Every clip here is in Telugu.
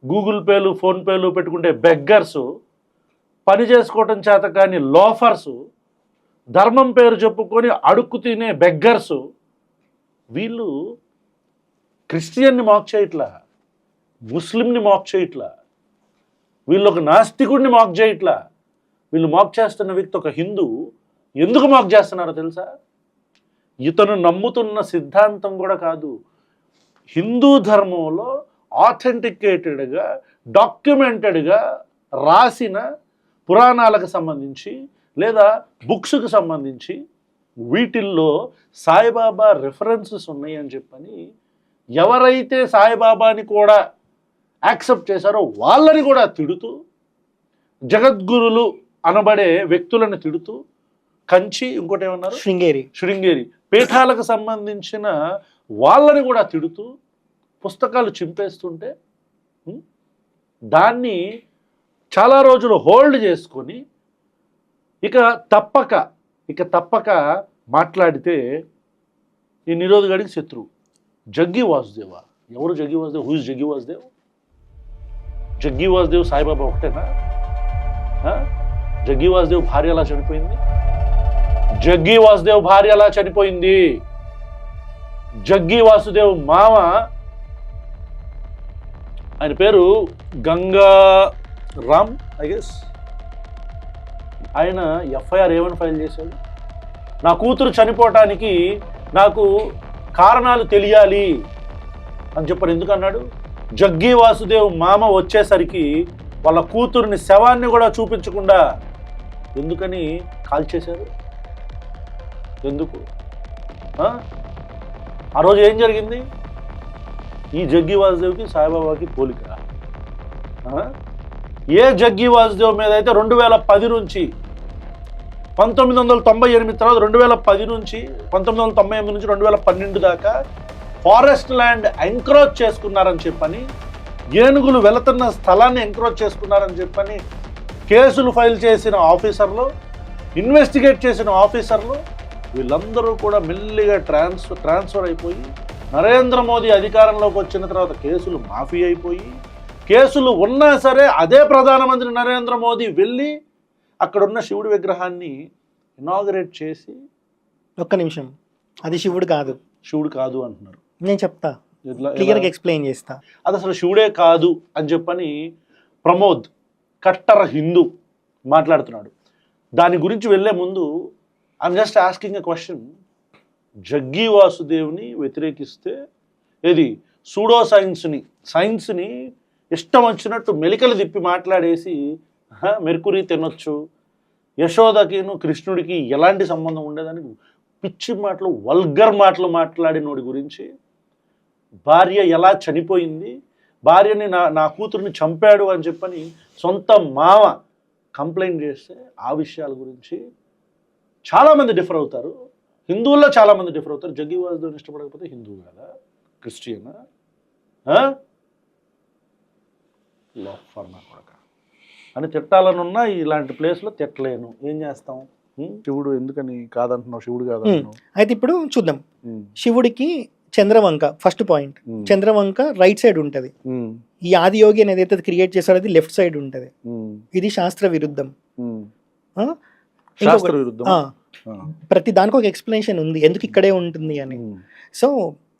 గూగుల్ పేలు ఫోన్పేలు పెట్టుకుంటే బెగ్గర్సు, పని చేసుకోవటం చేత కానీ లోఫర్సు, ధర్మం పేరు చెప్పుకొని అడుక్కు తినే బెగ్గర్సు, వీళ్ళు క్రిస్టియన్ని మాక్ చేయట్లా, ముస్లింని మాక్ చేయట్లా, వీళ్ళు ఒక నాస్తికుడిని మాక్ చేయట్లా, వీళ్ళు మాక్ చేస్తున్న వ్యక్తి ఒక హిందూ. ఎందుకు మాక్ చేస్తున్నారో తెలుసా? ఇతను నమ్ముతున్న సిద్ధాంతం కూడా కాదు, హిందూ ధర్మంలో ఆథెంటికేటెడ్గా డాక్యుమెంటెడ్గా రాసిన పురాణాలకు సంబంధించి లేదా బుక్స్కి సంబంధించి వీటిల్లో సాయిబాబా రెఫరెన్సెస్ ఉన్నాయని చెప్పని ఎవరైతే సాయిబాబాని కూడా యాక్సెప్ట్ చేశారో వాళ్ళని కూడా తిడుతూ, జగద్గురులు అనబడే వ్యక్తులను తిడుతూ, కంచి ఇంకోటి ఏమన్నారు శృంగేరి పీఠాలకు సంబంధించిన వాళ్ళని కూడా తిడుతూ పుస్తకాలు చింపేస్తుంటే దాన్ని చాలా రోజులు హోల్డ్ చేసుకొని ఇక తప్పక మాట్లాడితే ఈ నిరోధగాడికి శత్రువు. జగ్గి వాసుదేవా, ఎవరు జగ్గి వాసుదేవ్? Who is Jaggi Vasudev? జగ్గి వాసుదేవ్ సాయిబాబా ఒకటేనా? జగ్గి వాసుదేవ్ భార్య ఎలా చనిపోయింది? జగ్గి వాసుదేవ్ భార్య ఎలా చనిపోయింది? జగ్గి వాసుదేవ్ మామ, ఆయన పేరు గంగారామ్ ఐ గెస్, ఆయన ఎఫ్ఐఆర్ ఏమని ఫైల్ చేశాడు? నా కూతురు చనిపోవటానికి నాకు కారణాలు తెలియాలి అని చెప్పారు. ఎందుకన్నాడు? జగ్గి వాసుదేవ్ మామ వచ్చేసరికి వాళ్ళ కూతురుని శవాన్ని కూడా చూపించకుండా ఎందుకని కాల్ చేశారు? ఎందుకు? ఆ రోజు ఏం జరిగింది? ఈ జగ్గి వాసుదేవ్కి సాయిబాబాకి పోలిక. ఏ జగ్గి వాసుదేవ్ మీద అయితే 2010 నుంచి 1998 తర్వాత 2010 నుంచి 1998 నుంచి 2012 దాకా ఫారెస్ట్ ల్యాండ్ ఎంక్రోచ్ చేసుకున్నారని చెప్పని, ఏనుగులు వెళుతున్న స్థలాన్ని ఎంక్రోచ్ చేసుకున్నారని చెప్పని కేసులు ఫైల్ చేసిన ఆఫీసర్లు, ఇన్వెస్టిగేట్ చేసిన ఆఫీసర్లు, వీళ్ళందరూ కూడా మెల్లిగా ట్రాన్స్ఫర్ అయిపోయి నరేంద్ర మోదీ అధికారంలోకి వచ్చిన తర్వాత కేసులు మాఫీ అయిపోయి, కేసులు ఉన్నా సరే అదే ప్రధానమంత్రి నరేంద్ర మోదీ వెళ్ళి అక్కడున్న శివుడి విగ్రహాన్ని ఇనాగరేట్ చేసి, ఒక్క నిమిషం, అది శివుడు కాదు అంటున్నారు. నేను చెప్తా, క్లియర్గా ఎక్స్ప్లెయిన్ చేస్తా. అది అసలు శివుడే కాదు అని చెప్పని ప్రమోద్ కట్టర్ హిందూ మాట్లాడుతున్నాడు. దాని గురించి వెళ్ళే ముందు I'm just asking a question. Jaggi వాసుదేవ్ని వ్యతిరేకిస్తే ఏది సూడో సైన్స్ని ఇష్టం వచ్చినట్టు మెలికలు తిప్పి మాట్లాడేసి మెర్కురీ తినొచ్చు, యశోదకిను కృష్ణుడికి ఎలాంటి సంబంధం ఉండేదని పిచ్చి మాటలు, వల్గర్ మాటలు మాట్లాడినోడి గురించి, భార్య ఎలా చనిపోయింది, భార్యని నా కూతుర్ని చంపాడు అని చెప్పని సొంత మామ కంప్లైంట్ చేస్తే ఆ విషయాల గురించి చాలామంది డిఫర్ అవుతారు. హిందువుల్లో చాలామంది డిఫర్ అవుతారు. జగ్గి వాసుదేవ్ని ఇష్టపడకపోతే హిందువు కదా, క్రిస్టియనా? లోఫర్ నా కొడక అని తిట్టాలనున్నా ఇలాంటి ప్లేస్లో తిట్టలేను. ఏం చేస్తాం? శివుడు ఎందుకని కాదంటున్నావు? శివుడు కాదంటున్నావు. అయితే ఇప్పుడు చూద్దాం. శివుడికి Chandravanka first point. Chandravanka right side ఉంటది. ఈ ఆదియోగి అనేది ఏదైతే క్రియేట్ చేశారో అది లెఫ్ట్ సైడ్ ఉంటది. ఇది శాస్త్ర విరుద్ధం. ప్రతి దానికి ఒక ఎక్స్ప్లెనేషన్ ఉంది ఎందుకు ఇక్కడే ఉంటుంది అని. సో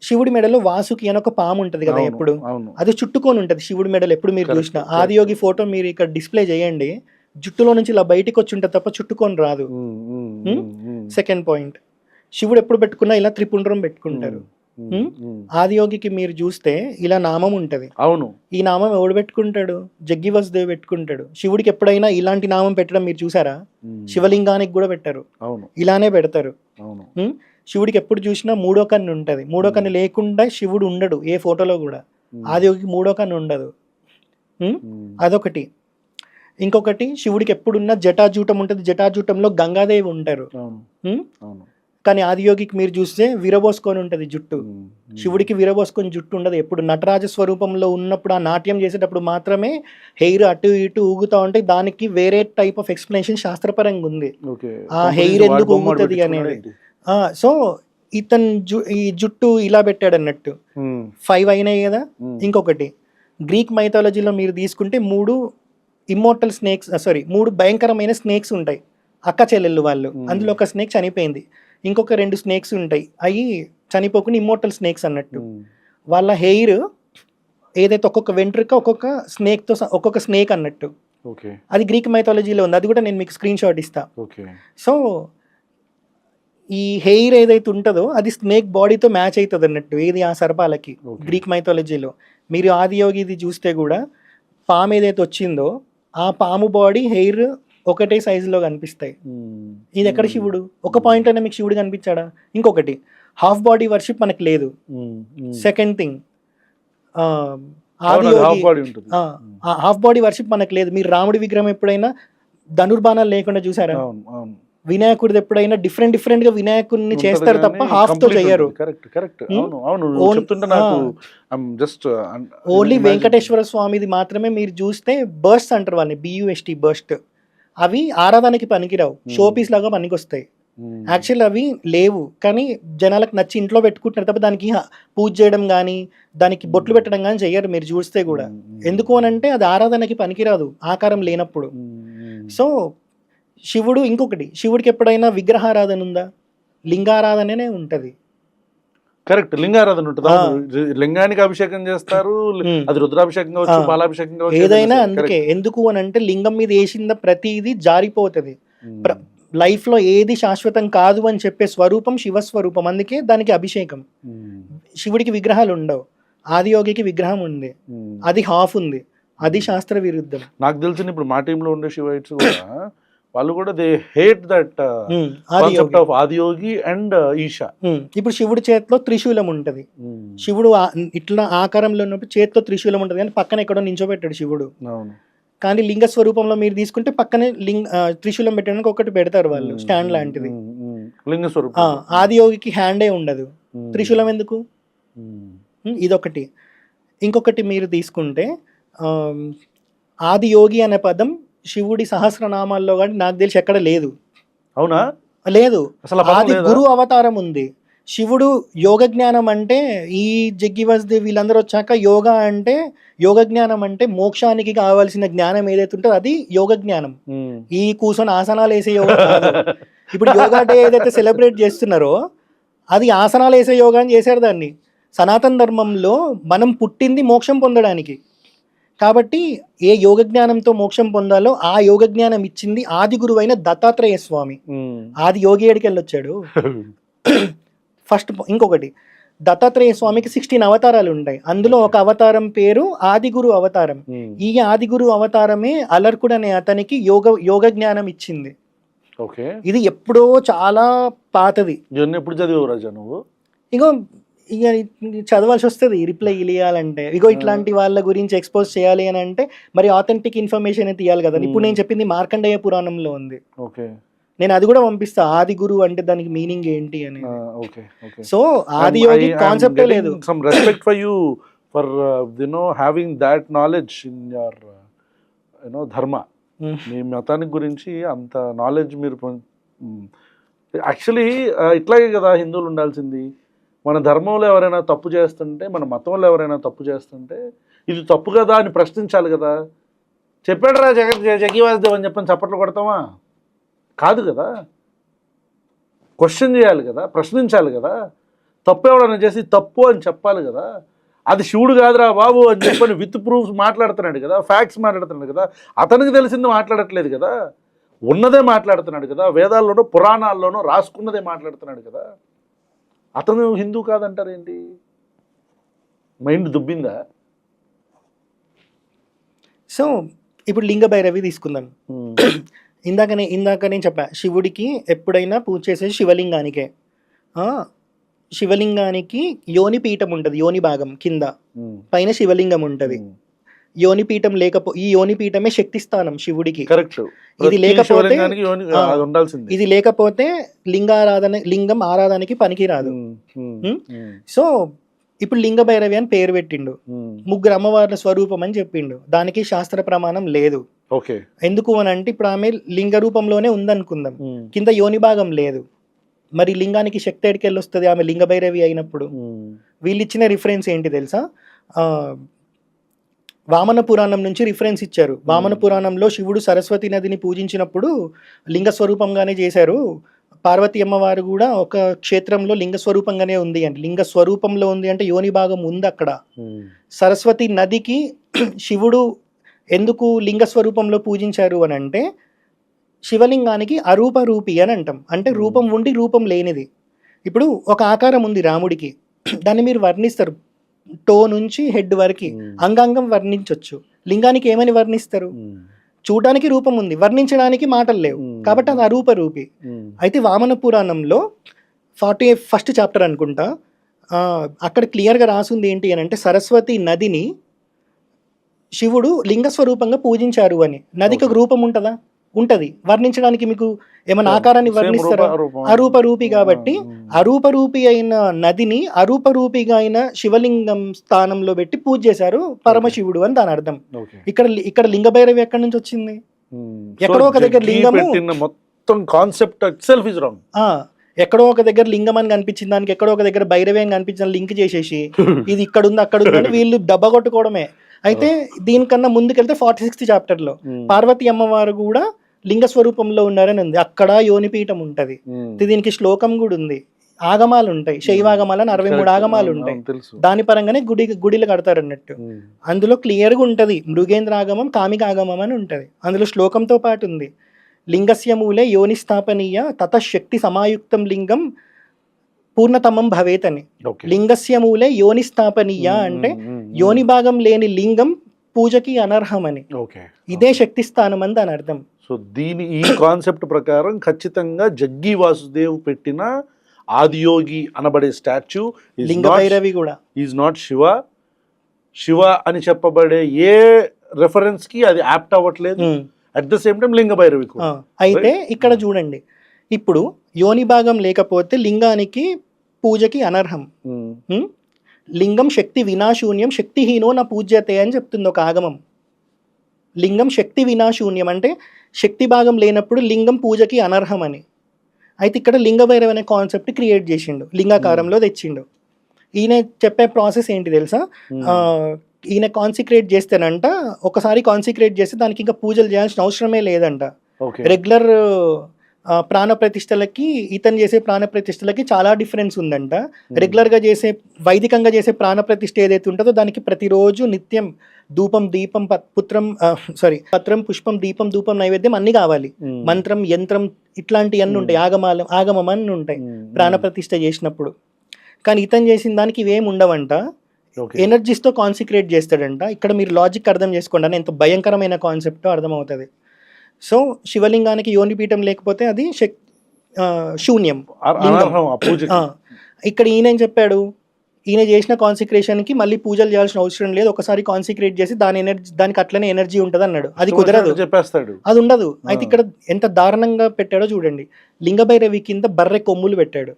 శివుడి మెడలో వాసుకి అని ఒక పాము ఉంటది కదా, ఎప్పుడు అది చుట్టుకొని ఉంటది శివుడి మెడలో. ఎప్పుడు మీరు చూసిన ఆదియోగి ఫోటో మీరు ఇక్కడ డిస్ప్లే చేయండి, జుట్టులో నుంచి ఇలా బయటికి వచ్చి ఉంటది తప్ప చుట్టుకొని రాదు. సెకండ్ పాయింట్, శివుడు ఎప్పుడు పెట్టుకున్నా ఇలా త్రిపుండ్రం పెట్టుకుంటారు. ఆదియోగికి మీరు చూస్తే ఇలా నామం ఉంటది. అవును, ఈ నామం ఎవడు పెట్టుకుంటాడు? జగ్గి వాసుదేవ్ పెట్టుకుంటాడు. శివుడికి ఎప్పుడైనా ఇలాంటి నామం పెట్టడం మీరు చూసారా? శివలింగానికి కూడా పెట్టారు, ఇలానే పెడతారు. శివుడికి ఎప్పుడు చూసినా మూడో కన్ను ఉంటది. మూడో కన్ను లేకుండా శివుడు ఉండడు ఏ ఫోటోలో కూడా. ఆదియోగికి మూడో కన్ను ఉండదు. అదొకటి. ఇంకొకటి, శివుడికి ఎప్పుడున్నా జటాజూటం ఉంటుంది. జటాజూటంలో గంగాదేవి ఉంటారు. కానీ ఆదియోగికి మీరు చూస్తే విరబోసుకొని ఉంటుంది జుట్టు. శివుడికి విరబోసుకొని జుట్టు ఉండదు. ఎప్పుడు నటరాజ స్వరూపంలో ఉన్నప్పుడు ఆ నాట్యం చేసేటప్పుడు మాత్రమే హెయిర్ అటు ఇటు ఊగుతా ఉంటే దానికి వేరే టైప్ ఆఫ్ ఎక్స్ప్లెనేషన్ శాస్త్రపరంగా ఉంది. ఆ హెయిర్ ఎందుకు ఊగుతుంది అనేది. సో ఇతను ఈ జుట్టు ఇలా పెట్టాడు అన్నట్టు 5 అయినాయి కదా. ఇంకొకటి, గ్రీక్ మైథాలజీలో మీరు తీసుకుంటే 3 ఇమ్మోర్టల్ స్నేక్స్, సారీ 3 భయంకరమైన స్నేక్స్ ఉంటాయి, అక్క చెల్లెళ్ళు వాళ్ళు. అందులో ఒక స్నేక్ చనిపోయింది, ఇంకొక 2 స్నేక్స్ ఉంటాయి, అవి చనిపోకుండా ఇమ్మోర్టల్ స్నేక్స్ అన్నట్టు. వాళ్ళ హెయిర్ ఏదైతే ఒక్కొక్క వెంట్రుక ఒక్కొక్క స్నేక్తో ఒక్కొక్క స్నేక్ అన్నట్టు. అది గ్రీక్ మైథాలజీలో ఉంది, అది కూడా నేను మీకు స్క్రీన్ షాట్ ఇస్తా. సో ఈ హెయిర్ ఏదైతే ఉంటుందో అది స్నేక్ బాడీతో మ్యాచ్ అవుతుంది అన్నట్టు, ఏది ఆ సర్పాలకి గ్రీక్ మైథాలజీలో. మీరు ఆదియోగి ఇది చూస్తే కూడా పాము ఏదైతే వచ్చిందో ఆ పాము బాడీ హెయిర్ ఒకటే సైజులో కనిపిస్తాయి. ఇది ఎక్కడ శివుడు? ఒక పాయింట్ అయినా మీకు శివుడు కనిపించాడా? ఇంకొకటి, హాఫ్ బాడీ వర్షిప్ మనకు లేదు. Second thing, half body worship మనకు లేదు. మీరు రాముడి విగ్రహం ఎప్పుడైనా ధనుర్బాణాలు లేకుండా చూసారా? వినాయకుడిది ఎప్పుడైనా డిఫరెంట్ గా వినాయకుడిని చేస్తారు తప్ప హాఫ్ తో చేయరు. ఓన్లీ వెంకటేశ్వర స్వామిది మాత్రమే మీరు చూస్తే బర్స్ట్ అంటారు వాళ్ళని, BUST బర్స్ట్. అవి ఆరాధనకి పనికిరావు, షో పీస్ లాగా పనికొస్తాయి. యాక్చువల్ అవి లేవు, కానీ జనాలకు నచ్చి ఇంట్లో పెట్టుకుంటున్నారు తప్ప దానికి పూజ చేయడం కానీ దానికి బొట్లు పెట్టడం కానీ చెయ్యరు మీరు చూస్తే కూడా. ఎందుకు అనంటే అది ఆరాధనకి పనికిరాదు ఆకారం లేనప్పుడు. సో శివుడు, ఇంకొకటి, శివుడికి ఎప్పుడైనా విగ్రహారాధన ఉందా? లింగారాధననే ఉంటది. కరెక్ట్, లింగారాధన ఉంటుంది. లింగానికి అభిషేకం చేస్తారు, అది రుద్రాభిషేకం కావచ్చు, బాలాభిషేకం కావచ్చు, ఏదైనా. అందుకే ఎందుకు అని అంటే లింగం మీద వేసిన ప్రతిదీ జారిపోతుంది. లైఫ్ లో ఏది శాశ్వతం కాదు అని చెప్పే స్వరూపం శివస్వరూపం, అందుకే దానికి అభిషేకం. శివుడికి విగ్రహాలు ఉండవు, ఆదియోగికి విగ్రహం ఉంది, అది హాఫ్ ఉంది, అది శాస్త్ర విరుద్ధం. నాకు తెలిసిన ఇప్పుడు మా టీంలో ఉండే శివైట్స్ కూడా వాళ్ళు కూడా they hate that concept of Adiyogi and Isha. ఇప్పుడు శివుడి చేతిలో త్రిశూలం ఉంటది, శివుడు ఇట్లా ఆకారంలో ఉన్నప్పుడు చేతిలో త్రిశూలం ఉంటది, కానీ పక్కన ఎక్కడో నించోబెట్టాడు శివుడు. కానీ లింగ స్వరూపంలో మీరు తీసుకుంటే పక్కనే త్రిశూలం పెట్టడానికి ఒకటి పెడతారు వాళ్ళు, స్టాండ్ లాంటిది. లింగ స్వరూపం. ఆదియోగికి హ్యాండే ఉండదు, త్రిశూలం ఎందుకు? ఇదొకటి. ఇంకొకటి మీరు తీసుకుంటే ఆదియోగి అనే పదం శివుడి సహస్రనామాల్లో కానీ నాకు తెలిసి ఎక్కడ లేదు. అవునా? లేదు. ఆది గురు అవతారం ఉంది. శివుడు యోగ జ్ఞానం అంటే ఈ జగ్గివస్ది వీళ్ళందరూ వచ్చాక యోగా అంటే యోగ జ్ఞానం అంటే మోక్షానికి కావాల్సిన జ్ఞానం ఏదైతే ఉంటుందో అది యోగ జ్ఞానం. ఈ కూర్చొని ఆసనాలు వేసే యోగా కాదు. ఇప్పుడు యోగా డే ఏదైతే సెలబ్రేట్ చేస్తున్నారో అది ఆసనాలు వేసే యోగా అని చేశారు దాన్ని. సనాతన ధర్మంలో మనం పుట్టింది మోక్షం పొందడానికి, కాబట్టి ఏ యోగ జ్ఞానంతో మోక్షం పొందాలో ఆ యోగ జ్ఞానం ఇచ్చింది ఆది గురువైన దత్తాత్రేయ స్వామి. ఆది యోగి ఏడికి వెళ్ళొచ్చాడు ఫస్ట్. ఇంకొకటి, దత్తాత్రేయ స్వామికి 16 అవతారాలు ఉంటాయి, అందులో ఒక అవతారం పేరు ఆదిగురు అవతారం. ఈ ఆదిగురు అవతారమే అలర్కుడు అనే అతనికి యోగ జ్ఞానం ఇచ్చింది. ఇది ఎప్పుడో చాలా పాతది. ఎప్పుడు చదివావు రాజా నువ్వు? ఇగో ఇక చదవాల్సి వస్తుంది రిప్లై ఇవ్వాలంటే. ఇగో ఇట్లాంటి వాళ్ళ గురించి ఎక్స్పోజ్ చేయాలి అని అంటే మరి ఆథెంటిక్ ఇన్ఫర్మేషన్ తీయాలి కదా. ఇప్పుడు నేను చెప్పింది మార్కండేయ పురాణంలో ఉంది, నేను అది కూడా పంపిస్తా. ఆది గురు అంటే దానికి మీనింగ్ ఏంటి అని. సో ఆది యోగి కాన్సెప్ట్ లేదు. Some respect for you for having that knowledge in your ధర్మ. మీ మతానికి గురించి అంత నాలెడ్జ్ మీరు యాక్చువల్లీ ఇట్లాగే కదా హిందువులు ఉండాల్సింది. మన ధర్మంలో ఎవరైనా తప్పు చేస్తుంటే, మన మతంలో ఎవరైనా తప్పు చేస్తుంటే ఇది తప్పు కదా అని ప్రశ్నించాలి కదా. చెప్పాడు రా జగ్గివాసుదేవ్ అని చెప్పని చప్పట్లు కొడతామా? కాదు కదా, క్వశ్చన్ చేయాలి కదా, ప్రశ్నించాలి కదా. తప్పు ఎవడన్నా చేసి తప్పు అని చెప్పాలి కదా. అది శివుడు కాదురా బాబు అని చెప్పని విత్ ప్రూఫ్స్ మాట్లాడుతున్నాడు కదా, ఫ్యాక్ట్స్ మాట్లాడుతున్నాడు కదా. అతనికి తెలిసింది మాట్లాడట్లేదు కదా, ఉన్నదే మాట్లాడుతున్నాడు కదా, వేదాల్లోనో పురాణాల్లోనో రాసుకున్నదే మాట్లాడుతున్నాడు కదా. అతను హిందూ కాదంటారేంటి? మైండ్ దుబ్బిందా? సో ఇప్పుడు లింగ భైరవి తీసుకుందాం. ఇందాక నేను చెప్పా, శివుడికి ఎప్పుడైనా పూజ చేసేది శివలింగానికే. శివలింగానికి యోని పీఠం ఉంటుంది, యోని భాగం కింద, పైన శివలింగం ఉంటుంది. యోని పీఠం ఈ యోని పీఠమే శక్తి స్థానం శివుడికి. ఇది లేకపోతే లింగం ఆరాధనకి పనికిరాదు. సో ఇప్పుడు లింగ భైరవి అని పేరు పెట్టిండు, 3 అమ్మవార్ల స్వరూపం అని చెప్పిండు. దానికి శాస్త్ర ప్రమాణం లేదు. ఎందుకు అని అంటే ఇప్పుడు ఆమె లింగ రూపంలోనే ఉందనుకుందాం, కింద యోని భాగం లేదు. మరి లింగానికి శక్తి ఎడికెళ్ళి వస్తుంది ఆమె లింగ భైరవి అయినప్పుడు? వీళ్ళు ఇచ్చిన రిఫరెన్స్ ఏంటి తెలుసా? వామన పురాణం నుంచి రిఫరెన్స్ ఇచ్చారు. వామన పురాణంలో శివుడు సరస్వతి నదిని పూజించినప్పుడు లింగ స్వరూపంగానే చేశారు. పార్వతీ అమ్మవారు కూడా ఒక క్షేత్రంలో లింగ స్వరూపంగానే ఉంది అంటే లింగ స్వరూపంలో ఉంది అంటే యోని భాగం ఉంది అక్కడ. సరస్వతి నదికి శివుడు ఎందుకు లింగ స్వరూపంలో పూజించారు అని అంటే శివలింగానికి అరూప రూపి అని అంటాం. అంటే రూపం ఉండి రూపం లేనిది. ఇప్పుడు ఒక ఆకారం ఉంది రాముడికి, దాన్ని మీరు వర్ణిస్తారు టో నుంచి హెడ్ వరకు అంగాంగం వర్ణించవచ్చు. లింగానికి ఏమని వర్ణిస్తారు? చూడడానికి రూపం ఉంది, వర్ణించడానికి మాటలు లేవు, కాబట్టి అది అరూప రూపి. అయితే వామన పురాణంలో 41st చాప్టర్ అనుకుంటా, అక్కడ క్లియర్గా రాసింది ఏంటి అని అంటే సరస్వతి నదిని శివుడు లింగ స్వరూపంగా పూజించారు అని. నదికి ఒక రూపం ఉంటుందా? ఉంటది. వర్ణించడానికి మీకు ఏమైనా ఆకారాన్ని వర్ణిస్తారా? అరూప రూపి. కాబట్టి అరూప రూపి అయిన నదిని అరూప రూపిగా అయిన శివలింగం స్థానంలో పెట్టి పూజ చేశారు పరమశివుడు అని దాని అర్థం. ఇక్కడ లింగ భైరవి ఎక్కడి నుంచి వచ్చింది? ఎక్కడో ఒక దగ్గర లింగము, మొత్తం కాన్సెప్ట్ ఇట్సెల్ఫ్ ఇస్ రాంగ్. ఎక్కడో ఒక దగ్గర లింగం అని కనిపించింది, దానికి ఎక్కడో ఒక దగ్గర భైరవి అని కనిపించిన లింక్ చేసేసి ఇది ఇక్కడ ఉంది అక్కడ ఉంది అని వీళ్ళు దెబ్బ కొట్టుకోవడమే. అయితే దీనికన్నా ముందుకెళ్తే 46th చాప్టర్లో పార్వతీ అమ్మవారు కూడా లింగ స్వరూపంలో ఉన్నారని ఉంది. అక్కడ యోనిపీఠం ఉంటది. దీనికి శ్లోకం కూడా ఉంది, ఆగమాలు ఉంటాయి, శైవాగమాలు అని 63 ఆగమాలు ఉంటాయి. దాని పరంగానే గుడిలు కడతారు అన్నట్టు. అందులో క్లియర్గా ఉంటది మృగేంద్ర ఆగమం, కామిక ఆగమం అని ఉంటది. అందులో శ్లోకంతో పాటు ఉంది లింగస్య మూలే యోని స్థాపనీయ తతశక్తి సమాయుక్తం లింగం పూర్ణతమం భవేత్ అని. లింగస్య మూలే యోని స్థాపనీయ అంటే యోని భాగం లేని లింగం పూజకి అనర్హం అని. ఇదే శక్తి స్థానం అని దాని అర్థం. సో ఈ కాన్సెప్ట్ ప్రకారం ఖచ్చితంగా జగ్గి వాసుదేవ్ పెట్టిన ఆదియోగి అనబడే స్టాచ్యూ లింగ భైరవి కూడా ఈజ్ నాట్ శివ అని చెప్పబడే ఏ రెఫరెన్స్ కి అది యాప్ట్ అవ్వట్లేదు. అట్ ద సేమ్ టైం లింగ భైరవి కూడా. అయితే ఇక్కడ చూడండి, ఇప్పుడు యోని భాగం లేకపోతే లింగానికి పూజకి అనర్హం. లింగం శక్తి వినాశూన్యం శక్తిహీనో నా పూజ్యతే అని చెప్తుంది ఒక ఆగమం. లింగం శక్తి వినాశూన్యం అంటే శక్తి భాగం లేనప్పుడు లింగం పూజకి అనర్హం అని. అయితే ఇక్కడ లింగ భైరవి అనే కాన్సెప్ట్ క్రియేట్ చేసిండు, లింగాకారంలో తెచ్చిండు. ఈయన చెప్పే ప్రాసెస్ ఏంటి తెలుసా? ఈయన కాన్సిక్రేట్ చేస్తేనంట, ఒకసారి కాన్సిక్రేట్ చేస్తే దానికి ఇంకా పూజలు చేయాల్సిన అవసరమే లేదంట. రెగ్యులర్ ప్రాణ ప్రతిష్టలకి ఇతను చేసే ప్రాణ ప్రతిష్టలకి చాలా డిఫరెన్స్ ఉందంట. రెగ్యులర్గా చేసే వైదికంగా చేసే ప్రాణ ప్రతిష్ఠ ఏదైతే ఉంటుందో దానికి ప్రతిరోజు నిత్యం ధూపం దీపం పత్రం పుష్పం దీపం ధూపం నైవేద్యం అన్ని కావాలి. మంత్రం యంత్రం ఇట్లాంటి అన్ని ఉంటాయి, ఆగమం అన్ని ఉంటాయి ప్రాణ ప్రతిష్ఠ చేసినప్పుడు. కానీ ఇతను చేసిన దానికి ఇవేం ఉండవంట. ఎనర్జీస్తో కాన్సిక్రేట్ చేస్తాడంట. ఇక్కడ మీరు లాజిక్ అర్థం చేసుకోండి అని ఎంత భయంకరమైన కాన్సెప్టో అర్థమవుతుంది. సో శివలింగానికి యోనిపీఠం లేకపోతే అది శూన్యం. ఇక్కడ ఈయన చెప్పాడు, ఈయన చేసిన కాన్సిక్రేషన్కి మళ్ళీ పూజలు చేయాల్సిన అవసరం లేదు, ఒకసారి కాన్సిక్రేట్ చేసి దానికి అట్లనే ఎనర్జీ ఉంటుంది అన్నాడు. అది కుదరదు, చెప్పేస్తాడు, అది ఉండదు. అయితే ఇక్కడ ఎంత దారుణంగా పెట్టాడో చూడండి. లింగభైరవి కింద బర్రె కొమ్ములు పెట్టాడు.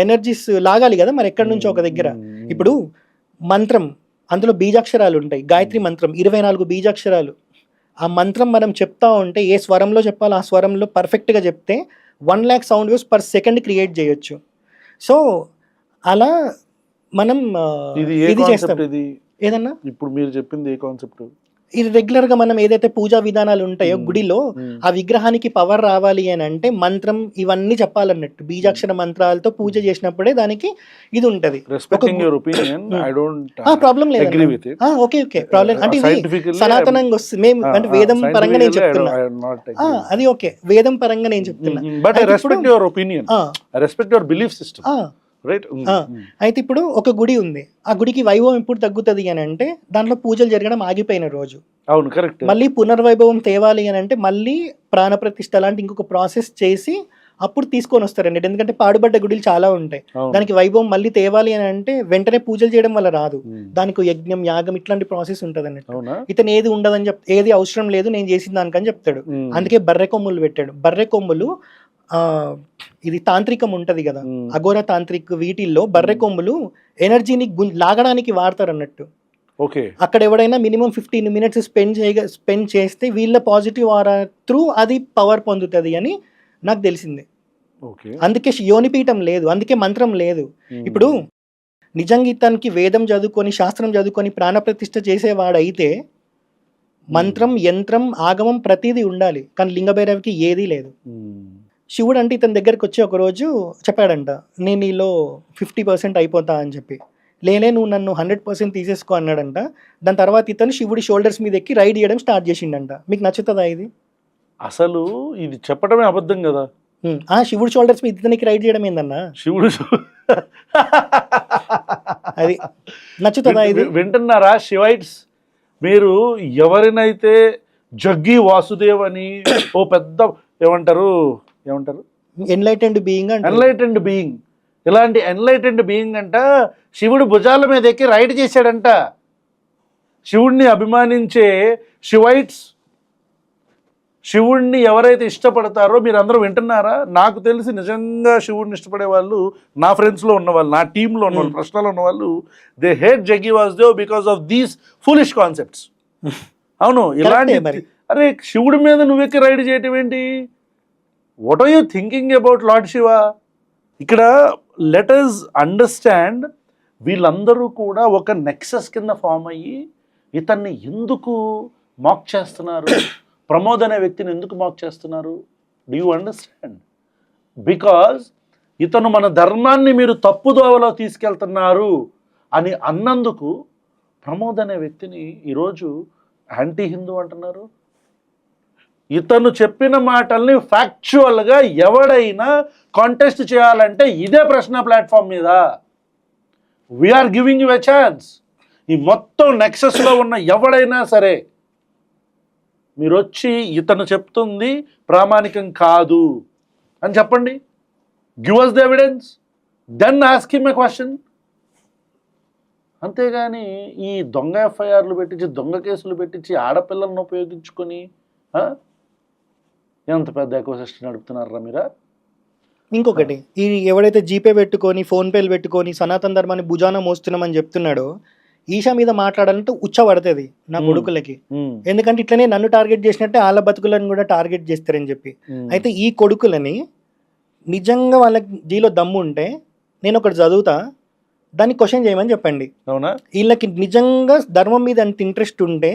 ఎనర్జీస్ లాగాలి కదా మరి ఎక్కడి నుంచో ఒక దగ్గర. ఇప్పుడు మంత్రం, అందులో బీజాక్షరాలు ఉంటాయి. గాయత్రి మంత్రం 24 బీజాక్షరాలు. ఆ మంత్రం మనం చెప్తా ఉంటే ఏ స్వరంలో చెప్పాలో ఆ స్వరంలో పర్ఫెక్ట్గా చెప్తే 1 lakh sound waves per second create చేయొచ్చు. సో అలా మనం ఇది చేస్తాం. ఏదన్నా ఇప్పుడు మీరు చెప్పింది ఏ కాన్సెప్ట్? ఇది రెగ్యులర్గా మనం ఏదైతే పూజా విధానాలు ఉంటాయో గుడిలో ఆ విగ్రహానికి పవర్ రావాలి అని అంటే మంత్రం ఇవన్నీ చెప్పాలన్నట్టు. బీజాక్షర మంత్రాలతో పూజ చేసినప్పుడే దానికి ఇది ఉంటది. ప్రాబ్లం లేదు. ఓకే ప్రాబ్లం అంటే ఇది సనాతనంగా వస్తుంది. మేము అంటే వేదం పరంగా నేను చెప్తున్నా, అది ఓకే వేదం పరంగా నేను చెప్తున్నా. అయితే ఇప్పుడు ఒక గుడి ఉంది, ఆ గుడికి వైభవం ఎప్పుడు తగ్గుతుంది అని అంటే దాంట్లో పూజలు జరగడం ఆగిపోయిన రోజు. అవును, కరెక్ట్. మళ్ళీ పునర్వైభవం తేవాలి అని అంటే మళ్ళీ ప్రాణప్రతిష్ఠ లాంటి ఇంకొక ప్రాసెస్ చేసి అప్పుడు తీసుకొని వస్తారండి. ఎందుకంటే పాడుబడ్డ గుడిలు చాలా ఉంటాయి, దానికి వైభవం మళ్ళీ తేవాలి అని అంటే వెంటనే పూజలు చేయడం వల్ల రాదు. దానికి యజ్ఞం యాగం ఇట్లాంటి ప్రాసెస్ ఉంటుంది అన్నట్టు. ఇతను ఏది ఉండదని ఏది అవసరం లేదు నేను చేసిన దానికని చెప్తాడు. అందుకే బర్రె కొమ్ములు పెట్టాడు. బర్రె కొమ్ములు ఇది తాంత్రికం ఉంటది కదా, అఘోర తాంత్రిక్, వీటిల్లో బర్రె కొమ్ములు ఎనర్జీని లాగడానికి వాడతారు అన్నట్టు. అక్కడ ఎవడైనా మినిమం 15 minutes స్పెండ్ చేస్తే వీళ్ళ పాజిటివ్ ఆరా త్రూ అది పవర్ పొందుతుంది అని నాకు తెలిసింది. అందుకే యోనిపీఠం లేదు, అందుకే మంత్రం లేదు. ఇప్పుడు నిజంగా ఇతనికి వేదం చదువుకొని శాస్త్రం చదువుకొని ప్రాణప్రతిష్ఠ చేసేవాడైతే మంత్రం యంత్రం ఆగమం ప్రతిదీ ఉండాలి, కానీ లింగభైరవికి ఏదీ లేదు. శివుడు అంటే ఇతని దగ్గరికి వచ్చి ఒకరోజు చెప్పాడంట, నేను నీలో 50% అయిపోతా అని చెప్పి. లేనే నువ్వు నన్ను 100% తీసేసుకో అన్నాడంట. దాని తర్వాత ఇతను శివుడి షోల్డర్స్ మీద ఎక్కి రైడ్ చేయడం స్టార్ట్ చేసిండంట. మీకు నచ్చుతుందా ఇది? అసలు ఇది చెప్పడమే అబద్ధం కదా. శివుడి షోల్డర్స్ మీద ఇతనికి రైడ్ చేయడం ఏందన్నా? శివుడు అది నచ్చుతుందా ఇది? వింటున్నారా శివైట్స్? మీరు ఎవరినైతే జగ్గి వాసుదేవ్ అని ఓ పెద్ద ఏమంటారు ఎన్లైటెండ్ బీయింగ్ అంటే ఎన్లైటెండ్ బీయింగ్, ఇలాంటి ఎన్లైటెండ్ బీయింగ్ అంట శివుడు భుజాల మీద ఎక్కి రైడ్ చేశాడంట. శివుడిని అభిమానించే శివైట్స్, శివుడిని ఎవరైతే ఇష్టపడతారో మీరు అందరూ వింటున్నారా? నాకు తెలిసి నిజంగా శివుడిని ఇష్టపడే వాళ్ళు నా ఫ్రెండ్స్లో ఉన్నవాళ్ళు, నా టీంలో ఉన్నవాళ్ళు, ప్రశ్నలో ఉన్నవాళ్ళు, they hate Jaggi Vasudev because of these foolish concepts. అవును, ఇలాంటి అరే శివుడి మీద నువ్వెక్కి రైడ్ చేయటం ఏంటి? What are you thinking about Lord Shiva? ఇక్కడ లెట్ us అండర్స్టాండ్, వీళ్ళందరూ కూడా ఒక నెక్సస్ కింద ఫామ్ అయ్యి ఇతన్ని ఎందుకు మాక్ చేస్తున్నారు, ప్రమోద్ అనే వ్యక్తిని ఎందుకు మాక్ చేస్తున్నారు? Do you understand? బికాజ్ ఇతను మన ధర్మాన్ని మీరు తప్పుదోవలో తీసుకెళ్తున్నారు అని అన్నందుకు ప్రమోద్ అనే వ్యక్తిని ఈరోజు యాంటీ హిందూ అంటున్నారు. ఇతను చెప్పిన మాటల్ని ఫ్యాక్చువల్గా ఎవడైనా కాంటెస్ట్ చేయాలంటే ఇదే ప్రశ్న ప్లాట్ఫామ్ మీద. We're giving you a chance. ఈ మొత్తం నెక్సస్లో ఉన్న ఎవడైనా సరే మీరు వచ్చి ఇతను చెప్తుంది ప్రామాణికం కాదు అని చెప్పండి. Give us the evidence, then ask him a question. అంతేగాని ఈ దొంగ ఎఫ్ఐఆర్లు పెట్టించి, దొంగ కేసులు పెట్టించి, ఆడపిల్లలను ఉపయోగించుకొని ఎంత పెద్ద ఎకోసిస్టమ్ నడుపుతున్నారా మీరా? ఇంకొకటి, ఈ ఎవడైతే జీపే పెట్టుకొని ఫోన్పేలు పెట్టుకొని సనాతన ధర్మాన్ని భుజాన మోస్తున్నామని చెప్తున్నాడో, ఈషా మీద మాట్లాడాలంటే ఉచ్చబడుతుంది నా కొడుకులకి. ఎందుకంటే ఇట్లనే నన్ను టార్గెట్ చేసినట్టే వాళ్ళ బతుకులను కూడా టార్గెట్ చేస్తారని చెప్పి. అయితే ఈ కొడుకులని నిజంగా వాళ్ళకి దీలో దమ్ము ఉంటే నేను ఒకటి చదువుతా, దాన్ని క్వశ్చన్ చేయమని చెప్పండి. అవునా? వీళ్ళకి నిజంగా ధర్మం మీద అంత ఇంట్రెస్ట్ ఉంటే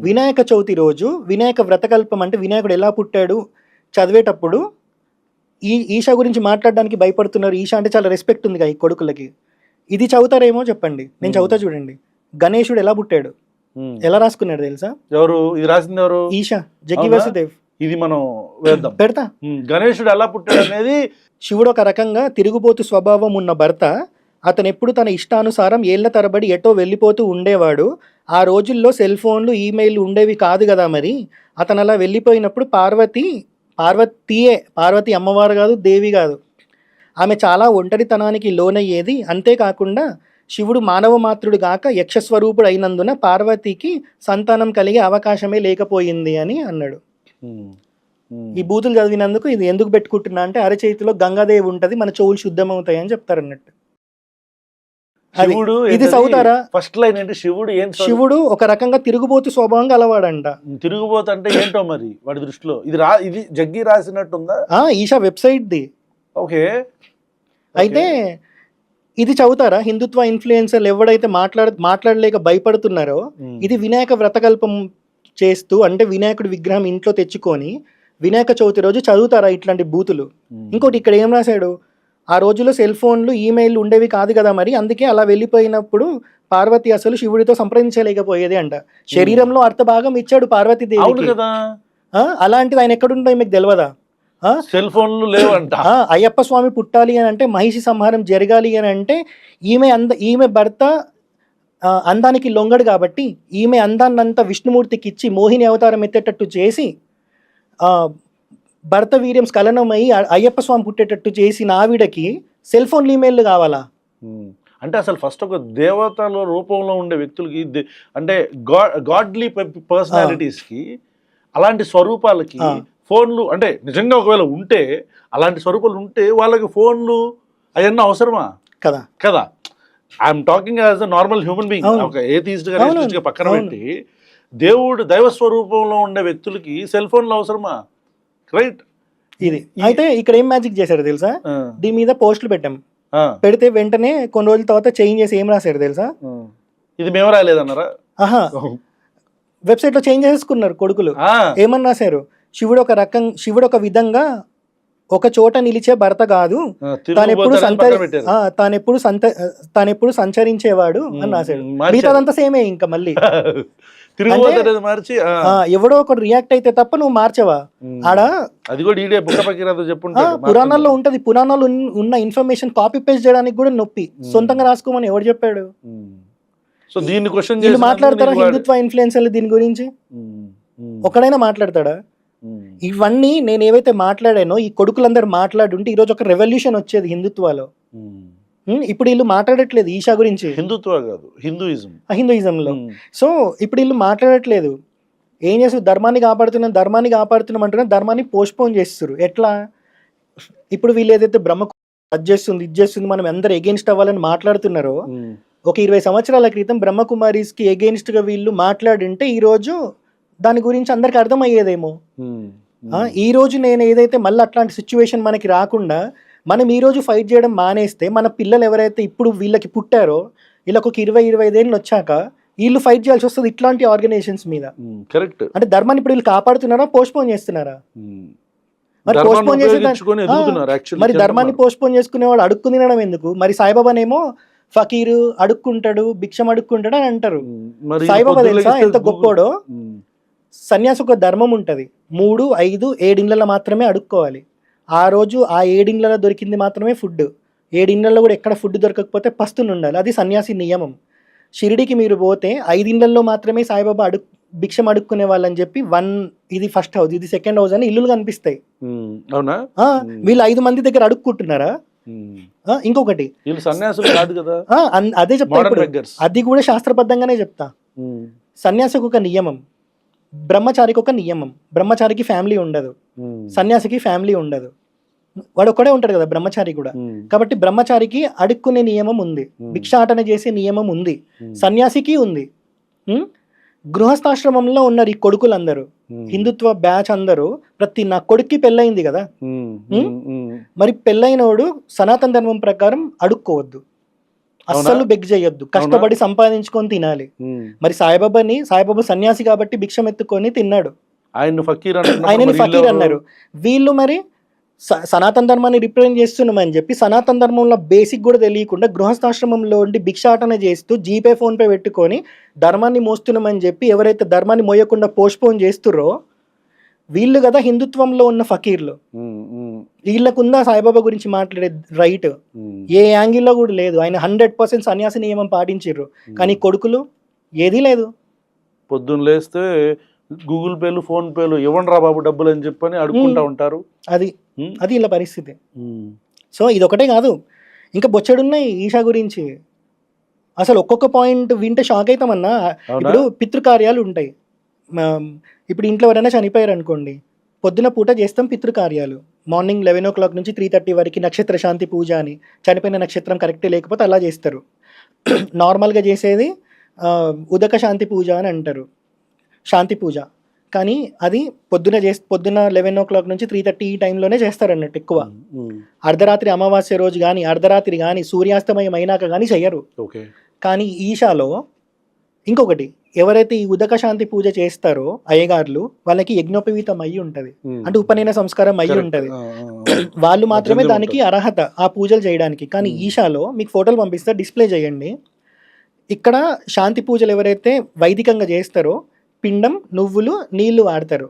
వినాయక చవితి రోజు వినాయక వ్రతకల్పం అంటే వినాయకుడు ఎలా పుట్టాడు చదివేటప్పుడు ఈషా గురించి మాట్లాడడానికి భయపడుతున్నారు. ఈషా అంటే చాలా రెస్పెక్ట్ ఉంది ఈ కొడుకులకి. ఇది చదువుతారేమో చెప్పండి, నేను చదువుతా చూడండి. గణేశుడు ఎలా పుట్టాడు, ఎలా రాసుకున్నాడు తెలుసా? ఎవరు ఇది రాసింది? ఎవరు? ఈషా, జగ్గి వాసుదేవ్. ఇది మనం వేద్దాం, పెడతా. గణేశుడు ఎలా పుట్టాడు అనేది. శివుడు ఒక రకంగా తిరుగుబోతు స్వభావం ఉన్న భర్త. అతను ఎప్పుడు తన ఇష్టానుసారం ఏళ్ల తరబడి ఎటో వెళ్ళిపోతూ ఉండేవాడు. ఆ రోజుల్లో సెల్ ఫోన్లు ఈమెయిల్ ఉండేవి కాదు కదా. మరి అతను అలా వెళ్ళిపోయినప్పుడు పార్వతి అమ్మవారు కాదు, దేవి కాదు, ఆమె చాలా ఒంటరితనానికి లోనయ్యేది. అంతేకాకుండా శివుడు మానవ మాతృడు గాక యక్షస్వరూపుడు అయినందున పార్వతికి సంతానం కలిగే అవకాశమే లేకపోయింది అని అన్నాడు. ఈ బూతులు చదివినందుకు ఇది ఎందుకు పెట్టుకుంటున్నా అంటే అరచేతిలో గంగాదేవి ఉంటది, మన చెవులు శుద్ధమవుతాయి అని చెప్తారు అన్నట్టు. ఇది చదువుతారా? ఫస్ట్ లైన్ ఏంటి? శివుడు ఒక రకంగా తిరుగుబోతు స్వభావంగా అలవాడంట. తిరుగుబోతు అంటే ఏంటో మరి వాడి దృష్టిలో. ఇది జగ్గి రాసినట్టుందా? ఈషా వెబ్సైట్ ది. ఓకే. అయితే ఇది చదువుతారా? హిందుత్వ ఇన్ఫ్లుయెన్సర్లు ఎవడైతే మాట్లాడలేక భయపడుతున్నారో, ఇది వినాయక వ్రతకల్పం చేస్తూ అంటే వినాయకుడి విగ్రహం ఇంట్లో తెచ్చుకొని వినాయక చవితి రోజు చదువుతారా ఇట్లాంటి బూతులు? ఇంకోటి ఇక్కడ ఏం రాశాడు, ఆ రోజుల్లో సెల్ ఫోన్లు ఈమెయిల్ ఉండేవి కాదు కదా. మరి అందుకే అలా వెళ్ళిపోయినప్పుడు పార్వతి అసలు శివుడితో సంప్రదించలేకపోయేది అంట. శరీరంలో అర్థభాగం ఇచ్చాడు పార్వతీదేవికి. అలాంటిది ఆయన ఎక్కడుంటాయి మీకు తెలియదా? సెల్ ఫోన్లు లేవంట. అయ్యప్ప స్వామి పుట్టాలి అని అంటే, మహిషి సంహారం జరగాలి అని అంటే ఈమె భర్త అందానికి లొంగడు కాబట్టి ఈమె అందాన్నంతా విష్ణుమూర్తికి ఇచ్చి మోహిని అవతారం ఎత్తేటట్టు చేసి భర్త వీర్యం స్ఖలనమై అయ్యప్ప స్వామి పుట్టేటట్టు చేసిన ఆవిడకి సెల్ ఫోన్ ఈమెయిల్ కావాలా? అంటే అసలు ఫస్ట్ ఒక దేవతల రూపంలో ఉండే వ్యక్తులకి, అంటే గాడ్లీ పర్సనాలిటీస్కి, అలాంటి స్వరూపాలకి ఫోన్లు అంటే నిజంగా ఒకవేళ ఉంటే, అలాంటి స్వరూపాలు ఉంటే వాళ్ళకి ఫోన్లు అవన్నీ అవసరమా? కదా కదా. I'm talking as a normal human being. ఒక ఏథీయిస్ట్గా పక్కన పెట్టి దైవ స్వరూపంలో ఉండే వ్యక్తులకి సెల్ ఫోన్లు అవసరమా? రైట్. ఇది అయితే ఇక్కడ ఏం మ్యాజిక్ చేశారు తెలుసా? దీని మీద పోస్టులు పెట్టాం. పెడితే వెంటనే కొన్ని రోజుల తర్వాత చేంజ్ చేసి ఏం రాశారు తెలుసా? ఇది మేము రాలేదన్నారా? ఆహా, వెబ్సైట్ లో చేంజ్ చేసుకున్నారు కొడుకులు. ఏమని రాశారు? శివుడు ఒక విధంగా ఒక చోట నిలిచే భర్త కాదు, తానెప్పుడు సంచరించేవాడు అని రాశాడు. మిగతాదంతా సేమే ఇంకా మళ్ళీ ఎవడో ఒకటి రియాక్ట్ అయితే తప్ప నువ్వు మార్చవా? ఆడ పురాణాల్లో ఉంటది, పురాణాల్లో ఉన్న ఇన్ఫర్మేషన్ కాపీ పేస్ట్ చేయడానికి కూడా నొప్పి. సొంతంగా రాసుకోమని ఎవడు చెప్పాడు? సో దీన్ని క్వశ్చన్ వీళ్ళు మాట్లాడతారా హిందుత్వ ఇన్ఫ్లుయెన్సర్లు దీని గురించి? ఒకడైనా మాట్లాడతాడా? ఇవన్నీ నేను ఏవైతే మాట్లాడానో ఈ కొడుకులందరూ మాట్లాడుంటే ఈరోజు ఒక రెవల్యూషన్ వచ్చేది హిందుత్వాలో. ఇప్పుడు వీళ్ళు మాట్లాడట్లేదు ఈషా గురించి, హిందుత్వ కాదు హిందూయిజంలో. సో ఇప్పుడు వీళ్ళు మాట్లాడట్లేదు. ఏం చేస్తారు? ధర్మాన్ని కాపాడుతున్నాం అంటున్నారు, ధర్మాన్ని పోస్ట్పోన్ చేస్తారు. ఎట్లా? ఇప్పుడు వీళ్ళు ఏదైతే బ్రహ్మ అది చేస్తుంది మనం అందరు ఎగెయిన్స్ట్ అవ్వాలని మాట్లాడుతున్నారో, ఒక 20 సంవత్సరాల క్రితం బ్రహ్మకుమారీస్కి ఎగెయిన్స్ట్గా వీళ్ళు మాట్లాడింటే ఈరోజు దాని గురించి అందరికి అర్థమయ్యేదేమో. ఈ రోజు నేను ఏదైతే మళ్ళీ అట్లాంటి సిచ్యువేషన్ మనకి రాకుండా మనం ఈ రోజు ఫైట్ చేయడం మానేస్తే మన పిల్లలు ఎవరైతే ఇప్పుడు వీళ్ళకి పుట్టారో వీళ్ళకి ఒక 20-25 ఏళ్ళు వచ్చాక వీళ్ళు ఫైట్ చేయాల్సి వస్తుంది ఇట్లాంటి ఆర్గనైజేషన్స్ మీద. కరెక్ట్. అంటే ధర్మాన్ని ఇప్పుడు వీళ్ళు కాపాడుతున్నారా, పోస్ట్పోన్ చేస్తున్నారా? మరి పోస్ట్పోన్ చేసే మరి ధర్మాన్ని పోస్ట్పోన్ చేసుకునేవాడు అడుక్కు తినడం ఎందుకు? మరి సాయిబాబానేమో ఫకీరు అడుక్కుంటాడు, భిక్షం అడుక్కుంటాడు అని అంటారు. సాయిబాబా తెలుసా ఎంత గొప్పోడో? సన్యాసి ఒక ధర్మం ఉంటుంది, 3, 5, 7 ఇళ్ళలో మాత్రమే అడుక్కోవాలి. ఆ రోజు ఆ 7 ఇళ్ళలో దొరికింది మాత్రమే ఫుడ్. 7 ఇళ్ళలో కూడా ఎక్కడ ఫుడ్ దొరకకపోతే పస్తుని ఉండాలి. అది సన్యాసి నియమం. షిరిడికి మీరు పోతే 5 ఇళ్ళల్లో మాత్రమే సాయిబాబా భిక్షం అడుక్కునే వాళ్ళని చెప్పి ఇది ఫస్ట్ హౌస్, ఇది సెకండ్ హౌస్ అని ఇల్లులు కనిపిస్తాయి. వీళ్ళు 5 మంది దగ్గర అడుక్కుంటున్నారా? ఇంకొకటి అదే చెప్తా, అది కూడా శాస్త్రబద్ధంగానే చెప్తా. సన్యాసికి ఒక నియమం, బ్రహ్మచారికి ఒక నియమం. బ్రహ్మచారికి ఫ్యామిలీ ఉండదు, సన్యాసికి ఫ్యామిలీ ఉండదు. వాడు ఒక్కడే ఉంటాడు కదా బ్రహ్మచారి కూడా. కాబట్టి బ్రహ్మచారికి అడుక్కునే నియమం ఉంది, భిక్షాటన చేసే నియమం ఉంది, సన్యాసికి ఉంది. గృహస్థాశ్రమంలో ఉన్నారు ఈ కొడుకులందరూ, హిందుత్వ బ్యాచ్ అందరూ. నా కొడుక్కి పెళ్ళయింది కదా, మరి పెళ్ళైనోడు సనాతన ధర్మం ప్రకారం అడుక్కోవద్దు, అస్సలు బెగ్ చేయొద్దు, కష్టపడి సంపాదించుకొని తినాలి. మరి సాయిబాబా సన్యాసి కాబట్టి భిక్షం ఎత్తుకొని తిన్నాడు, ఆయనని ఫకీర్ అన్నారు. వీళ్ళు మరి సనాతన ధర్మాన్ని రిప్రజెంట్ చేస్తున్నామని చెప్పి సనాతన ధర్మంలో బేసిక్ కూడా తెలియకుండా గృహస్థాశ్రమంలో ఉండి భిక్షాటన చేస్తూ జీపే ఫోన్పే పెట్టుకొని ధర్మాన్ని మోస్తున్నామని చెప్పి ఎవరైతే ధర్మాన్ని మోయకుండా పోస్ట్పోన్ చేస్తుర్రో వీళ్ళు కదా హిందుత్వంలో ఉన్న ఫకీర్లు. వీళ్ళకుందా సాయిబాబా గురించి మాట్లాడే రైట్? ఏ యాంగిల్లో కూడా లేదు. ఆయన 100% సన్యాసి నియమం పాటించారు, కానీ కొడుకులు ఏదీ లేదు. పొద్దున్న లేస్తే గూగుల్ పేలు, ఫోన్ పేలు ఇవ్వండి రా బాబు డబ్బులు అని చెప్పని అడుక్కుంటా ఉంటారు. అది ఇలా పరిస్థితి. సో ఇదొకటే కాదు, ఇంకా బొచ్చడున్నాయి ఈషా గురించి. అసలు ఒక్కొక్క పాయింట్ వింటే షాక్ అవుతామన్నా. ఇప్పుడు పితృకార్యాలు ఉంటాయి. ఇప్పుడు ఇంట్లో ఎవరైనా చనిపోయారు అనుకోండి, పొద్దున పూట చేస్తాం పితృకార్యాలు. మార్నింగ్ 11 o'clock నుంచి 3:30 వరకు నక్షత్ర శాంతి పూజ అని, చనిపోయిన నక్షత్రం కరెక్టే లేకపోతే అలా చేస్తారు. నార్మల్గా చేసేది ఉదక శాంతి పూజ అని అంటారు, శాంతి పూజ. కానీ అది పొద్దున 11 o'clock నుంచి 3:30 ఈ టైంలోనే చేస్తారు అన్నట్టు ఎక్కువ. అర్ధరాత్రి అమావాస్య రోజు కానీ, అర్ధరాత్రి కానీ, సూర్యాస్తమయం అయినాక కానీ చెయ్యరు. కానీ ఈషాలో ఇంకొకటి, ఎవరైతే ఈ ఉదక శాంతి పూజ చేస్తారో అయ్యగారులు, వాళ్ళకి యజ్ఞోపవీతం అయ్యి ఉంటది, అంటే ఉపనయన సంస్కారం అయ్యి ఉంటది. వాళ్ళు మాత్రమే దానికి అర్హత ఆ పూజలు చేయడానికి. కానీ ఈషాలో మీకు ఫోటోలు పంపిస్తే డిస్ప్లే చేయండి. ఇక్కడ శాంతి పూజలు ఎవరైతే వైదికంగా చేస్తారో పిండం, నువ్వులు, నీళ్లు వాడతారు.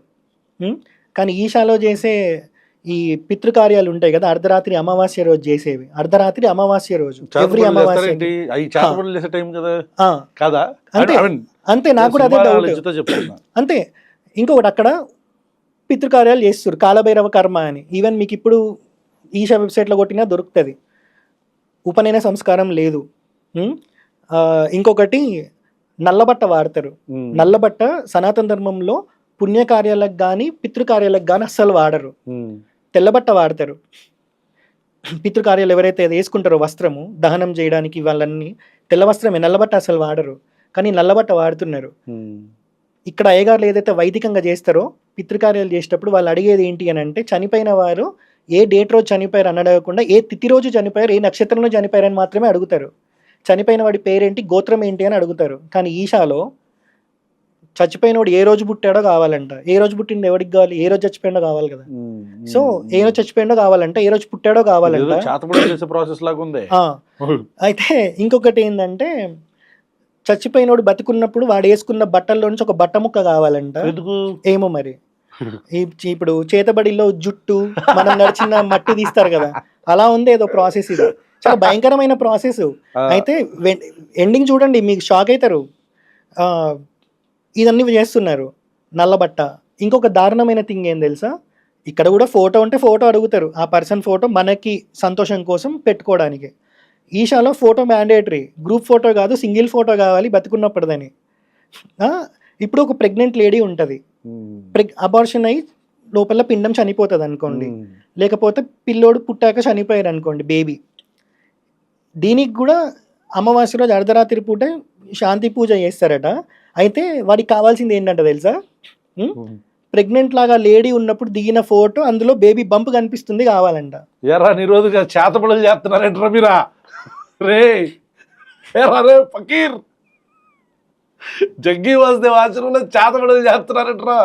కానీ ఈషాలో చేసే ఈ పితృకార్యాలు ఉంటాయి కదా, అర్ధరాత్రి అమావాస్య రోజు చేసేవి, అర్ధరాత్రి అమావాస్య రోజు ఎవ్రీ అమావాస్య అంతే. నాకు కూడా అదే డౌట్. అంతే. ఇంకొకటి, అక్కడ పితృకార్యాలు చేస్తారు, కాలభైరవ కర్మ అని. ఈవెన్ మీకు ఇప్పుడు ఈషా వెబ్సైట్లో కొట్టినా దొరుకుతుంది. ఉపనయన సంస్కారం లేదు. ఇంకొకటి, నల్లబట్ట వాడతారు. నల్లబట్ట సనాతన ధర్మంలో పుణ్యకార్యాలకు కానీ పితృకార్యాలకు కానీ అస్సలు వాడరు. తెల్లబట్ట వాడతారు. పితృకార్యాలు ఎవరైతే వేసుకుంటారో వస్త్రము దహనం చేయడానికి వాళ్ళన్నీ తెల్ల వస్త్రమే, నల్లబట్ట అసలు వాడరు. కానీ నల్లబట్ట వాడుతున్నారు. ఇక్కడ అయ్యగారులు ఏదైతే వైదికంగా చేస్తారో పితృకార్యాలు చేసేటప్పుడు వాళ్ళు అడిగేది ఏంటి అని అంటే, చనిపోయిన వారు ఏ డేట్ రోజు చనిపోయారు అని అడగకుండా ఏ తిథి రోజు చనిపోయారు, ఏ నక్షత్రంలో చనిపోయారు అని మాత్రమే అడుగుతారు. చనిపోయిన వాడి పేరేంటి, గోత్రం ఏంటి అని అడుగుతారు. కానీ ఈషాలో చచ్చిపోయిన వాడు ఏ రోజు పుట్టాడో కావాలంట. ఏ రోజు పుట్టిండు ఎవరికి కావాలి, ఏ రోజు చచ్చిపోయిండో కావాలి కదా. సో ఏ రోజు చచ్చిపోయిండో కావాలంట, ఏ రోజు పుట్టాడో కావాలంట. ఆ, అయితే ఇంకొకటి ఏంటంటే చచ్చిపోయినోడు బతుకున్నప్పుడు వాడు వేసుకున్న బట్టల్లో నుంచి ఒక బట్ట ముక్క కావాలంట. ఏమో మరి ఇప్పుడు చేతబడిలో జుట్టు మనం నడిచిన మట్టి తీస్తారు కదా, అలా ఉంది ఏదో ప్రాసెస్. ఇది చాలా భయంకరమైన ప్రాసెస్. అయితే ఎండింగ్ చూడండి, మీకు షాక్ అవుతారు. ఇదన్నీ చేస్తున్నారు నల్లబట్ట. ఇంకొక దారుణమైన థింగ్ ఏం తెలుసా, ఇక్కడ కూడా ఫోటో ఉంటే ఫోటో అడుగుతారు, ఆ పర్సన్ ఫోటో మనకి సంతోషం కోసం పెట్టుకోవడానికి. ఈషాలో ఫోటో మ్యాండేటరీ, గ్రూప్ ఫోటో కాదు, సింగిల్ ఫోటో కావాలి బతుకున్నప్పుడుదని. ఇప్పుడు ఒక ప్రెగ్నెంట్ లేడీ ఉంటుంది, అబార్షన్ అయ్యి లోపల పిండం చనిపోతుంది అనుకోండి, లేకపోతే పిల్లోడు పుట్టాక చనిపోయారు అనుకోండి బేబీ. దీనికి కూడా అమావాస్య రోజు అర్ధరాత్రి పూట శాంతి పూజ చేస్తారట. అయితే వాడికి కావాల్సింది ఏంటంటే తెలుసా, ప్రెగ్నెంట్ లాగా లేడీ ఉన్నప్పుడు దిగిన ఫోటో, అందులో బేబీ బంప్ కనిపిస్తుంది కావాలంట. ఎరా నీ రోజు చేతపడలు చేస్తున్నారేంట్రా మీరా రే, రే ఫకీర్, జగ్గి వాసుదేవ్ ఆశ్రమంలో చేతపడలు చేస్తున్నారేంట్రా.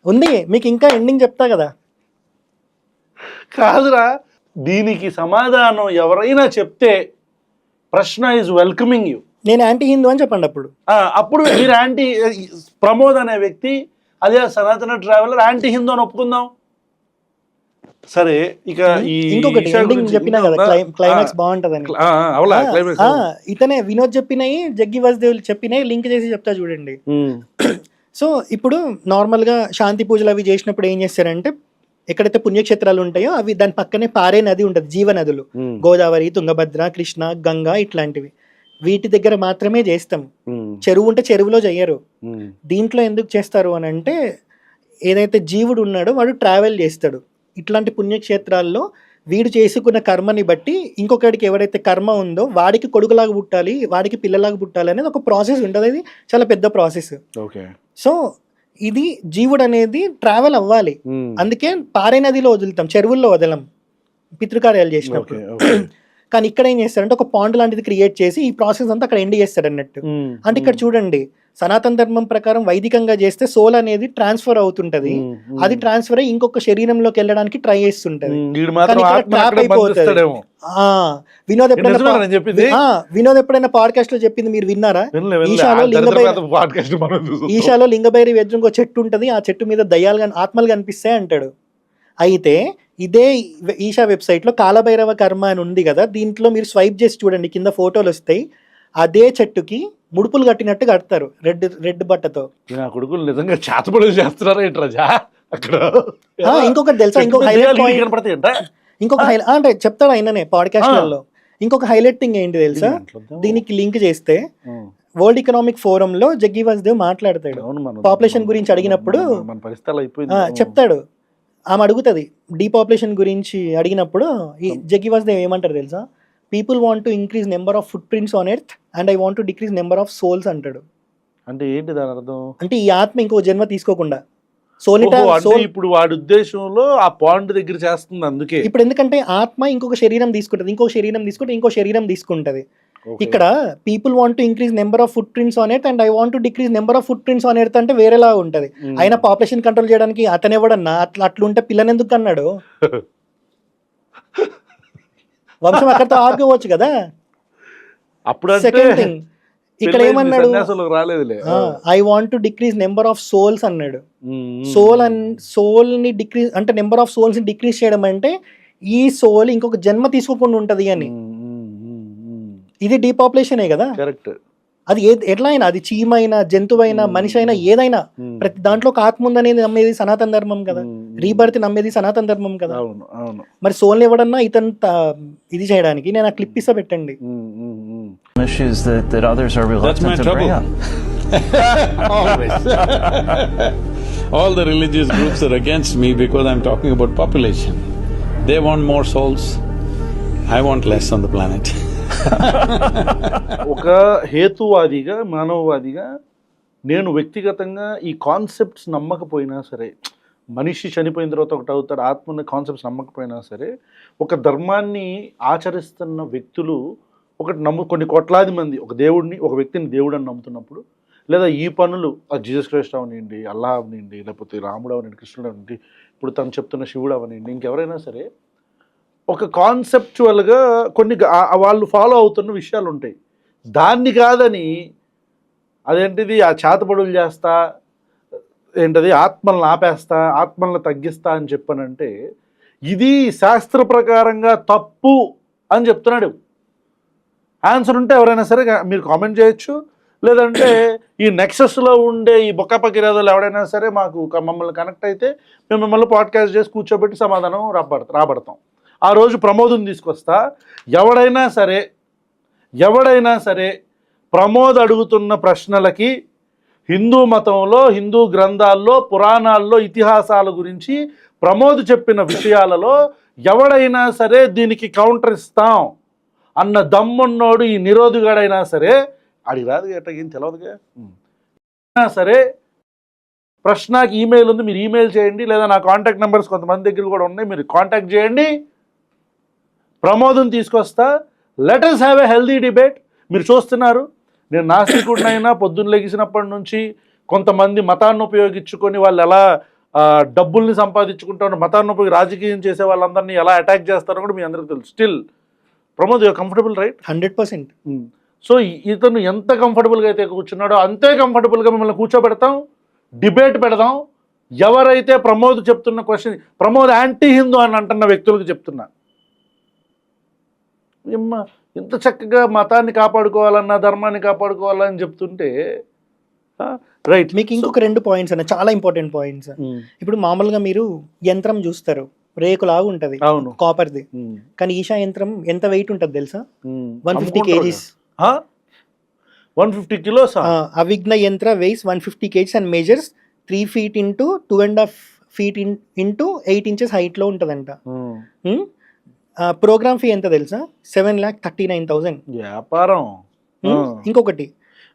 ఉంది, మీకు ఇంకా ఎండింగ్ చెప్తా కదా. కాదురా, దీనికి సమాధానం ఎవరైనా చెప్తే ప్రశ్న ఈజ్ వెల్కమింగ్ యూ. నేను యాంటీ హిందూ అని చెప్పండి. అప్పుడు మీరు యాంటీ ప్రమోద్ అనే వ్యక్తి, అదే సనాతన ట్రావెలర్ యాంటీ హిందూ అని ఒప్పుకుందాం. సరే, ఇక ఇంకొకటి చెప్పినా కదా, క్లైమాక్స్ బాగుంటదని. ఇతనే వినోద్ చెప్పినాయి, జగ్గి వాసుదేవ్ చెప్పినాయి, లింక్ చేసి చెప్తా చూడండి. సో ఇప్పుడు నార్మల్గా శాంతి పూజలు అవి చేసినప్పుడు ఏం చేస్తారంటే, ఎక్కడైతే పుణ్యక్షేత్రాలు ఉంటాయో అవి దాని పక్కనే పారే నది ఉంటుంది, జీవనదులు, గోదావరి, తుంగభద్ర, కృష్ణ, గంగా ఇట్లాంటివి. వీటి దగ్గర మాత్రమే చేస్తాం. చెరువు ఉంటే చెరువులో చెయ్యరు. దీంట్లో ఎందుకు చేస్తారు అని అంటే, ఏదైతే జీవుడు ఉన్నాడో వాడు ట్రావెల్ చేస్తాడు. ఇట్లాంటి పుణ్యక్షేత్రాల్లో వీడు చేసుకున్న కర్మని బట్టి ఇంకొకడికి ఎవరైతే కర్మ ఉందో వాడికి కొడుకులాగా పుట్టాలి, వాడికి పిల్లలాగా పుట్టాలి అనేది ఒక ప్రాసెస్ ఉంటుంది. అది చాలా పెద్ద ప్రాసెస్. సో ఇది జీవుడు అనేది ట్రావెల్ అవ్వాలి. అందుకే పారే నదిలో వదులుతాం, చెరువుల్లో వదలం పితృకార్యాలు చేసినప్పుడు. కానీ ఇక్కడ ఏం చేస్తారంటే ఒక పాండ్ లాంటిది క్రియేట్ చేసి ఈ ప్రాసెస్ అంతా అక్కడ ఎండ్ చేస్తాడు అన్నట్టు. అంటే ఇక్కడ చూడండి, సనాతన ధర్మం ప్రకారం వైదికంగా చేస్తే సోల్ అనేది ట్రాన్స్ఫర్ అవుతుంటది. అది ట్రాన్స్ఫర్ అయ్యి ఇంకొక శరీరంలోకి వెళ్ళడానికి ట్రై చేస్తుంటది. వినోద్ ఎప్పుడైనా పాడ్కాస్ట్ లో చెప్పింది మీరు విన్నారా? ఈషాలో లింగభైరి ఎదురుగా చెట్టు ఉంటది, ఆ చెట్టు మీద దయ్యాలు ఆత్మలు కనిపిస్తాయి అంటాడు. అయితే ఇదే ఈషా వెబ్సైట్లో కాలభైరవ కర్మ అని ఉంది కదా, దీంట్లో మీరు స్వైప్ చేసి చూడండి, కింద ఫోటోలు వస్తాయి. అదే చెట్టుకి ముడుపులు కట్టినట్టు కడతారు రెడ్ బట్టతో. కొడుకులు నిజంగా చేతబడులు చేస్తున్నారా అక్కడ. ఇంకొకటి తెలుసా, ఇంకొక అంటే చెప్తాడు ఆయననే పాడ్కాస్ట్లలో. ఇంకొక హైలైట్ థింగ్ ఏంటి తెలుసా, దీనికి లింక్ చేస్తే వరల్డ్ ఎకనామిక్ ఫోరం లో జగ్గి వాసుదేవ్ మాట్లాడతాడు. పాపులేషన్ గురించి అడిగినప్పుడు చెప్తాడు, ఆమె అడుగుతుంది డీపాపులేషన్ గురించి అడిగినప్పుడు జగ్గి వాసుదేవ్ ఏమంటారు తెలుసా, people want to increase number of foot prints on earth and I want to decrease number of souls అంటాడు. అంటే ఏంటి దాని అర్థం? అంటే ఈ ఆత్మ ఇంకో జన్మ తీసుకోకుండా ఇప్పుడు వాడి ఉద్దేశంలో ఆ పాయింట్ దగ్గర చేస్తుంది. అందుకే ఇప్పుడు ఎందుకంటే ఆత్మ ఇంకొక శరీరం తీసుకుంటది, ఇంకో శరీరం తీసుకుంటది. ఇక్కడ people want to increase number of foot prints on earth and I want to decrease number of foot prints on earth అంటే వేరేలా ఉంటది. అయినా పాపులేషన్ కంట్రోల్ చేయడానికి అతను ఎవడన్నా అట్లుంటే పిల్లని ఎందుకు అన్నాడు? వంశం అక్కడతో ఆడుకోవచ్చు కదా. సెకండ్ థింగ్, ఇక్కడ ఏమన్నాడు, I want to decrease number of souls అన్నాడు. సోల్ ని డిక్రీజ్ అంటే నెంబర్ ఆఫ్ సోల్స్ ని డిక్రీజ్ చేయడం అంటే ఈ సోల్ ఇంకొక జన్మ తీసుకోకుండా ఉంటది అని. ఇది డీపాపులేషనే కదా. కరెక్ట్. అది ఎట్లా అయినా, అది చీమైనా, జంతువైనా, మనిషి అయినా, ఏదైనా ప్రతి దాంట్లో ఒక ఆత్మ ఉందనేది నమ్మేది సనాతన ధర్మం కదా. రీబర్త్ నమ్మేది సనాతన ధర్మం కదా. మరి సోల్ని ఎవడన్నా ఇతను ఇది చేయడానికి. నేను ఆ క్లిప్ ఇస్తా, పెట్టండి. All the religious groups are against me because I'm talking about population. They want more souls. I want less on the planet. ఒక హేతువాదిగా, మానవవాదిగా నేను వ్యక్తిగతంగా ఈ కాన్సెప్ట్స్ నమ్మకపోయినా సరే, మనిషి చనిపోయిన తర్వాత ఒకటి అవుతాడు, ఆత్మ అనే కాన్సెప్ట్స్ నమ్మకపోయినా సరే ఒక ధర్మాన్ని ఆచరిస్తున్న వ్యక్తులు కొన్ని కోట్లాది మంది ఒక వ్యక్తిని దేవుడు అని నమ్ముతున్నప్పుడు, లేదా ఈ పనులు జీసస్ క్రైస్ట్ అవనండి, అల్లా అవనండి, లేకపోతే రాముడు అవనండి, కృష్ణుడు అవనండి, ఇప్పుడు తను చెప్తున్న శివుడు అవనండి, ఇంకెవరైనా సరే ఒక కాన్సెప్చువల్గా కొన్ని వాళ్ళు ఫాలో అవుతున్న విషయాలు ఉంటాయి. దాన్ని కాదని అదేంటిది ఆ చేతబడులు చేస్తా, ఏంటది ఆత్మలను ఆపేస్తా, ఆత్మలను తగ్గిస్తా అని చెప్పానంటే ఇది శాస్త్ర ప్రకారంగా తప్పు అని చెప్తున్నాడు. ఆన్సర్ ఉంటే ఎవరైనా సరే మీరు కామెంట్ చేయొచ్చు, లేదంటే ఈ నెక్సస్లో ఉండే ఈ బొక్కపకిరాదులు ఎవడైనా సరే మమ్మల్ని కనెక్ట్ అయితే మేము మిమ్మల్ని పాడ్కాస్ట్ చేసి కూర్చోబెట్టి సమాధానం రాబడతాం. ఆ రోజు ప్రమోద్ని తీసుకొస్తా. ఎవడైనా సరే ప్రమోద్ అడుగుతున్న ప్రశ్నలకి హిందూ మతంలో, హిందూ గ్రంథాల్లో, పురాణాల్లో, ఇతిహాసాల గురించి ప్రమోద్ చెప్పిన విషయాలలో ఎవడైనా సరే దీనికి కౌంటర్ ఇస్తాం అన్న దమ్మున్నోడు ఈ నిరోధుగాడైనా సరే, అడిగి రాదు గట్ట ఏం తెలియదుగా సరే, ప్రశ్నకి ఈమెయిల్ ఉంది, మీరు ఈమెయిల్ చేయండి, లేదా నా కాంటాక్ట్ నెంబర్స్ కొంతమంది దగ్గర కూడా ఉన్నాయి, మీరు కాంటాక్ట్ చేయండి. ప్రమోదం తీసుకొస్తా. Let us have a healthy debate. మీరు చూస్తున్నారు, నేను నాస్తికుడినైనా పొద్దున్న లెగిసినప్పటి నుంచి కొంతమంది మతాన్ని ఉపయోగించుకొని వాళ్ళు ఎలా డబ్బుల్ని సంపాదించుకుంటారు, మతాన్ని ఉపయోగి రాజకీయం చేసే వాళ్ళందరినీ ఎలా అటాక్ చేస్తారో కూడా మీ అందరికీ తెలుసు. Still Pramod you're comfortable, right? 100%. So ఇతను ఎంత కంఫర్టబుల్గా అయితే కూర్చున్నాడో అంతే కంఫర్టబుల్గా మిమ్మల్ని కూర్చోబెడతాం, డిబేట్ పెడదాం. ఎవరైతే ప్రమోద్ చెప్తున్న క్వశ్చన్, ప్రమోద్ యాంటీ హిందూ అని అంటున్న వ్యక్తులకు చెప్తున్నా, ఇంత చక్కగా మతాన్ని కాపాడుకోవాలన్నా, ధర్మాన్ని కాపాడుకోవాలని చెప్తుంటే రైట్. మీకు ఇంకొక 2 పాయింట్స్ అన్న, చాలా ఇంపార్టెంట్ పాయింట్స్. ఇప్పుడు మామూలుగా మీరు యంత్రం చూస్తారు, రేకులాగా ఉంటుంది, కాపర్ది. కానీ ఈషా యంత్రం ఎంత వెయిట్ ఉంటుంది తెలుసా? 150 kgs. 150 kilos. అవిఘ్న యంత్ర weighs 150 kgs and measures 3 feet into 2.5 feet into 8 inches height లో ఉంటదంట. ప్రోగ్రామ్ ఫీ ఎంత తెలుసా? 7,39,000. వ్యాపారం. ఇంకొకటి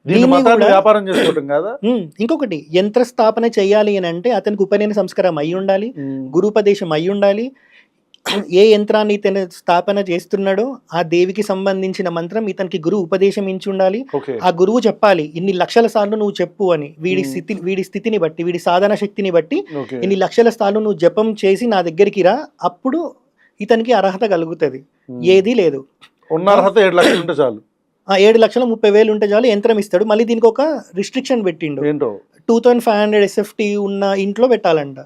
వ్యాపారం చేసుకోవటం కదా. ఇంకొకటి, యంత్ర స్థాపన చేయాలి అని అంటే అతనికి ఉపనయన సంస్కారం అయి ఉండాలి, గురుపదేశం అయి ఉండాలి. ఏ యంత్రాన్ని ఇతను స్థాపన చేస్తున్నాడో ఆ దేవికి సంబంధించిన మంత్రం ఇతనికి గురువు ఉపదేశం ఇచ్చి ఉండాలి. ఆ గురువు చెప్పాలి ఇన్ని లక్షల సార్లు నువ్వు చెప్పు అని, వీడి స్థితిని బట్టి, వీడి సాధన శక్తిని బట్టి ఇన్ని లక్షల సార్లు నువ్వు జపం చేసి నా దగ్గరికి రా, అప్పుడు ఇతనికి అర్హత కలుగుతుంది. ఏది లేదు, ఉన్న అర్హత 7 లక్షలు ఉంటే చాలు. 7,30,000 ఉంటే చాలు యంత్రం ఇస్తాడు. మళ్ళీ దీనికి ఒక రిస్ట్రిక్షన్ పెట్టిండు, 2,500 SFT ఉన్న ఇంట్లో పెట్టాలంట.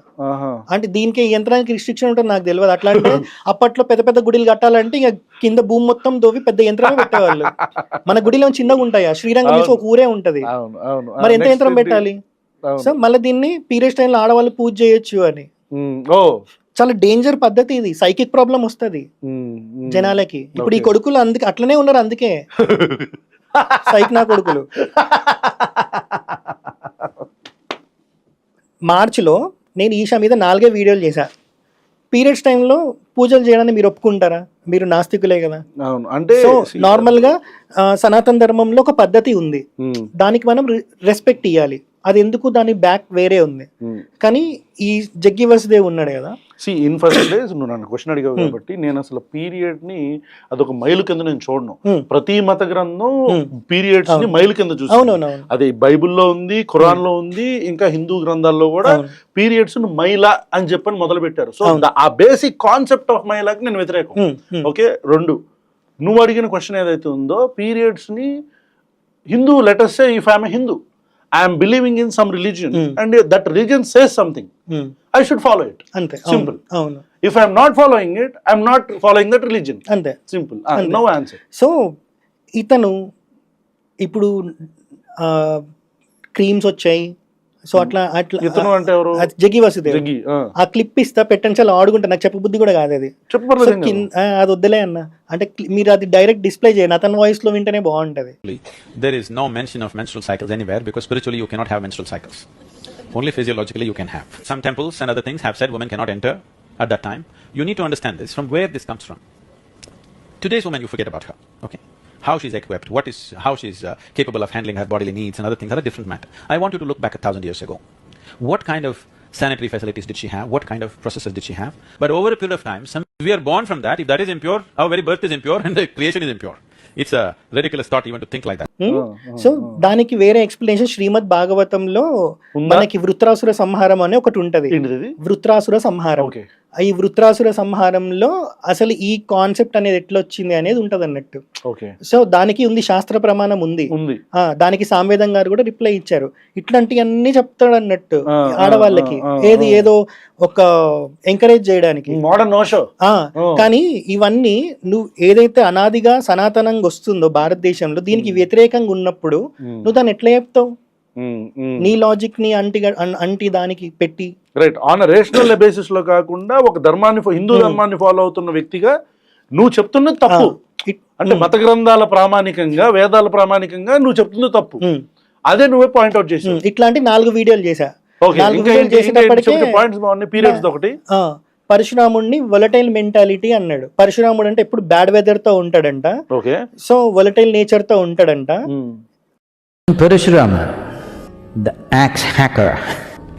అంటే దీనికి యంత్రానికి రిస్ట్రిక్షన్ ఉంటుంది, నాకు తెలియదు. అట్లా అంటే అప్పట్లో పెద్ద పెద్ద గుడిలు కట్టాలంటే ఇక కింద భూమి మొత్తం దోవి పెద్ద యంత్రమే పెట్టేవాళ్ళు. మన గుడిలో చిన్నగా ఉంటాయా? శ్రీరంగం నుంచి ఒక ఊరే ఉంటది, మరి ఎంత యంత్రం పెట్టాలి? సో మళ్ళీ దీన్ని పీరియడ్స్ టైంలో ఆడవాళ్ళు పూజ చేయొచ్చు అని. చాలా డేంజర్ పద్ధతి ఇది, సైకిక్ ప్రాబ్లం వస్తుంది జనాలకి. ఇప్పుడు ఈ కొడుకులు అందుకే అట్లనే ఉన్నారు, అందుకే సైక్ నా కొడుకులు. మార్చిలో నేను ఈషా మీద 4 వీడియోలు చేశా. పీరియడ్స్ టైంలో పూజలు చేయడానికి మీరు ఒప్పుకుంటారా? మీరు నాస్తికులే కదా. అంటే సో నార్మల్గా సనాతన ధర్మంలో ఒక పద్ధతి ఉంది, దానికి మనం రెస్పెక్ట్ ఇవ్వాలి. అది ఎందుకు దాని బ్యాక్ వేరే ఉంది. కానీ ఈ జగ్గి వసుదేవ్ ఉన్నాడు కదా, ఇన్ ఫస్ట్ ప్లేస్ నువ్వు నన్ను క్వశ్చన్ అడిగావు కాబట్టి నేను అసలు పీరియడ్ ని అదొక మైలు కింద నేను చూడను. ప్రతి మత గ్రంథం పీరియడ్స్ ని మైలు కింద చూస్తాను. అది బైబిల్లో ఉంది, ఖురాన్ లో ఉంది, ఇంకా హిందూ గ్రంథాల్లో కూడా పీరియడ్స్ ను మైలా అని చెప్పని మొదలు పెట్టారు. సో ఆ బేసిక్ కాన్సెప్ట్ ఆఫ్ మైలాకి నేను వ్యతిరేకం. ఓకే, 2 నువ్వు అడిగిన క్వశ్చన్ ఏదైతే ఉందో, పీరియడ్స్ ని Hindu, let us say if I am a Hindu, I am believing in some religion and that religion says something, I should follow it. Ante simple. If I am not following it, I am not following that religion. Ante simple. No answer. So itanu ఇప్పుడు క్రీమ్స్ వచ్చాయి, సో అట్లా ఇతను అంటే ఎవరు? జగ్గి వసుదేవ్. ఆ క్లిప్ ఇస్తా, పెట్టండి, చాలా ఆడుకుంటా. నాకు చెప్పబుద్ధి కూడా కాదు అది, అది వద్దులే అన్న. అంటే మీరు అది డైరెక్ట్ డిస్ప్లే చేయండి, అతని వాయిస్ లో వింటేనే బాగుంటది. There is no mention of menstrual cycles anywhere because spiritually you cannot have menstrual cycles. Only physiologically you can have. Some temples and other things have said women cannot enter at that time. You need to understand this, from where this comes from. Today's woman, you forget about her, okay? How she's equipped, how she's capable of handling her bodily needs and other things are a different matter. I want you to look back 1,000 years ago. What kind of sanitary facilities did she have, what kind of processes did she have. But over a period of time, we are born from that. If that is impure, our very birth is impure and the creation is impure. It's a ridiculous thought even to think like that. So దానికి వేరే ఎక్స్ప్లెనేషన్ శ్రీమద్ భాగవతంలో మనకి వృత్రాసుర సంహారం అనే ఒకటి ఉంటది. ఏంటిది? వృత్రాసుర సంహారం. ఓకే. ఈ వృత్రాసుర సంహారంలో అసలు ఈ కాన్సెప్ట్ అనేది ఎట్లా వచ్చింది అనేది ఉంటది అన్నట్టు. ఓకే. సో దానికి ఉంది, శాస్త్ర ప్రమాణం ఉంది. దానికి సామవేదం గారు కూడా రిప్లై ఇచ్చారు. ఇట్లాంటివన్నీ చెప్తాడు అన్నట్టు ఆడవాళ్ళకి, ఏదో ఒక ఎంకరేజ్ చేయడానికి, మోడర్న్ నోషో. కానీ ఇవన్నీ నువ్వు ఏదైతే అనాదిగా సనాతనంగా వస్తుందో భారతదేశంలో, దీనికి వ్యతిరేకంగా ఉన్నప్పుడు నువ్వు దాన్ని ఎట్లా చెప్తావు? నీ లాజిక్ ని అంటి దానికి పెట్టి, రైట్, ఆన్ రేషనల్ బేసిస్ లో కాకుండా ఒక ధర్మాన్ని, హిందూ ధర్మాన్ని ఫాలో అవుతున్న వ్యక్తిగా నువ్వు చెప్తున్నది తప్పు. అంటే మత గ్రంథాల ప్రామాణికంగా, వేదాల ప్రామాణికంగా నువ్వు చెప్తుంది తప్పు. అదే నువ్వే పాయింట్అవుట్ చేసావు. ఇట్లాంటి 4 వీడియోలు చేసా. పరశురాముడిని వొలటైల్ మెంటాలిటీ అన్నాడు. పరశురాముడు అంటే ఎప్పుడు బ్యాడ్ వెదర్ తో ఉంటాడంట. సో వొలటైల్ నేచర్ తో ఉంటాడంట. Parashurama, the axe hacker,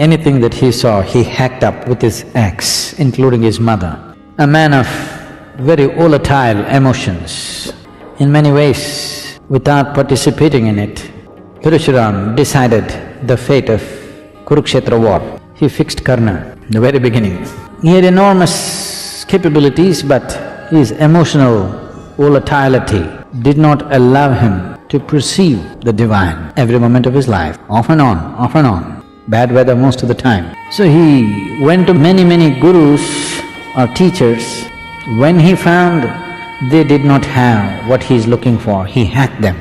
anything that he saw, he hacked up with his axe, including his mother. A man of very volatile emotions. In many ways, without participating in it, Parashuram decided the fate of Kurukshetra war. He fixed Karna in the very beginning. He had enormous capabilities, but his emotional volatility did not allow him to perceive the divine every moment of his life, off and on, bad weather most of the time. So he went to many gurus or teachers. When he found they did not have what he is looking for, he hacked them.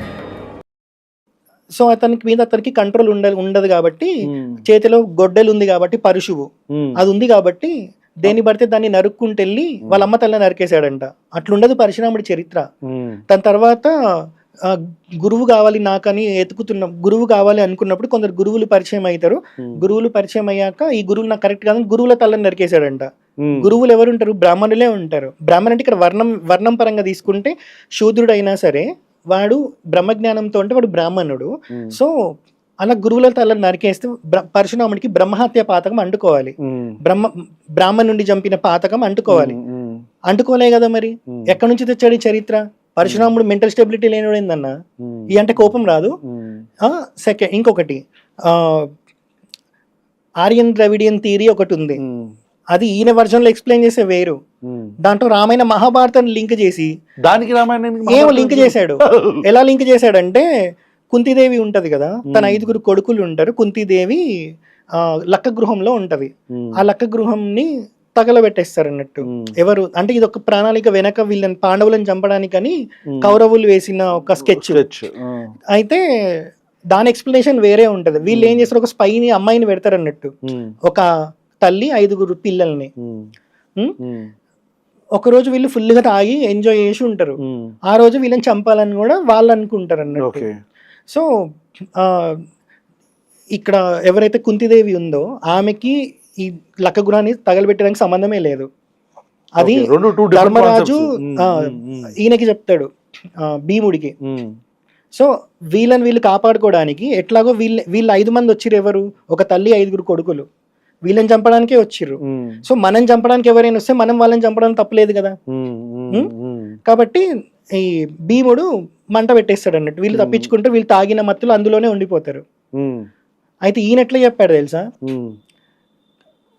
So అతనికి కంట్రోల్ ఉండదు కాబట్టి, చేతిలో గొడ్డలు ఉంది కాబట్టి, పరుశువు అది ఉంది కాబట్టి దేన్ని పడితే దాన్ని నరుక్కుంటెళ్ళి వాళ్ళ అమ్మ తల్లిని నరికేశాడంట. అట్లుండదు పరశురాముడి చరిత్ర. దాని తర్వాత గురువు కావాలి నాకని ఎతుకుతున్న, గురువు కావాలి అనుకున్నప్పుడు కొందరు గురువులు పరిచయం అవుతారు. గురువులు పరిచయం అయ్యాక ఈ గురువులు నాకు కరెక్ట్ కాదని గురువుల తల్లని నరికేశాడంట. గురువులు ఎవరు ఉంటారు? బ్రాహ్మణులే ఉంటారు. బ్రాహ్మణ్ అంటే ఇక్కడ వర్ణం పరంగా తీసుకుంటే శూద్రుడైనా సరే వాడు బ్రహ్మజ్ఞానంతో ఉంటే వాడు బ్రాహ్మణుడు. సో అలా గురువుల తలని నరికేస్తే పరశురాముడికి బ్రహ్మహత్య పాతకం అంటుకోవాలి. బ్రాహ్మణ్ నుండి చంపిన పాతకం అంటుకోవాలి. అంటుకోలే కదా మరి. ఎక్కడి నుంచి తెచ్చాడు ఈ చరిత్ర? పరశురాముడు మెంటల్ స్టెబిలిటీ లేనివాడేందన్న. ఈ అంటే కోపం రాదు. సెకండ్ ఇంకొకటి ఆర్యన్ ద్రవిడియన్ థియరీ ఒకటి ఉంది. అది ఈయన వర్జన్ లో ఎక్స్ప్లెయిన్ చేసే వేరు. దాంట్లో రామాయణ మహాభారతాన్ని లింక్ చేసి దానికి ఏమో లింక్ చేశాడు. ఎలా లింక్ చేశాడంటే, కుంతిదేవి ఉంటది కదా, తన 5 కొడుకులు ఉంటారు. కుంతిదేవి లక్క గృహంలో ఉంటది. ఆ లక్క గృహంని తగలబెట్టేస్తారు అన్నట్టు. ఎవరు అంటే ఇది ఒక ప్రణాళిక వెనక, వీళ్ళని పాండవులను చంపడానికని కౌరవులు వేసిన ఒక స్కెచ్. అయితే దాని ఎక్స్ప్లెనేషన్ వేరే ఉంటది. వీళ్ళు ఏం చేస్తారు, ఒక స్పైని అమ్మాయిని పెడతారు అన్నట్టు, ఒక తల్లి 5 పిల్లల్ని. ఒకరోజు వీళ్ళు ఫుల్ గా తాగి ఎంజాయ్ చేసి ఉంటారు. ఆ రోజు వీళ్ళని చంపాలని కూడా వాళ్ళు అనుకుంటారు అన్నట్టు. సో ఇక్కడ ఎవరైతే కుంతిదేవి ఉందో ఆమెకి ఈ లక్క గృహాన్ని తగలబెట్టడానికి సంబంధమే లేదు. అది ధర్మరాజు ఈయనకి చెప్తాడు, భీముడికి. సో వీళ్ళు కాపాడుకోవడానికి ఎట్లాగో వీళ్ళు 5 మంది వచ్చిర్రు. ఎవరు? ఒక తల్లి 5 కొడుకులు. వీళ్ళని చంపడానికే వచ్చిర్రు. సో మనం చంపడానికి ఎవరైనా వస్తే మనం వాళ్ళని చంపడానికి తప్పలేదు కదా. కాబట్టి ఈ భీముడు మంట పెట్టేస్తాడు అన్నట్టు. వీళ్ళు తప్పించుకుంటారు, వీళ్ళు తాగిన మత్తులు అందులోనే ఉండిపోతారు. అయితే ఈయన ఎట్లా చెప్పాడు తెలుసా,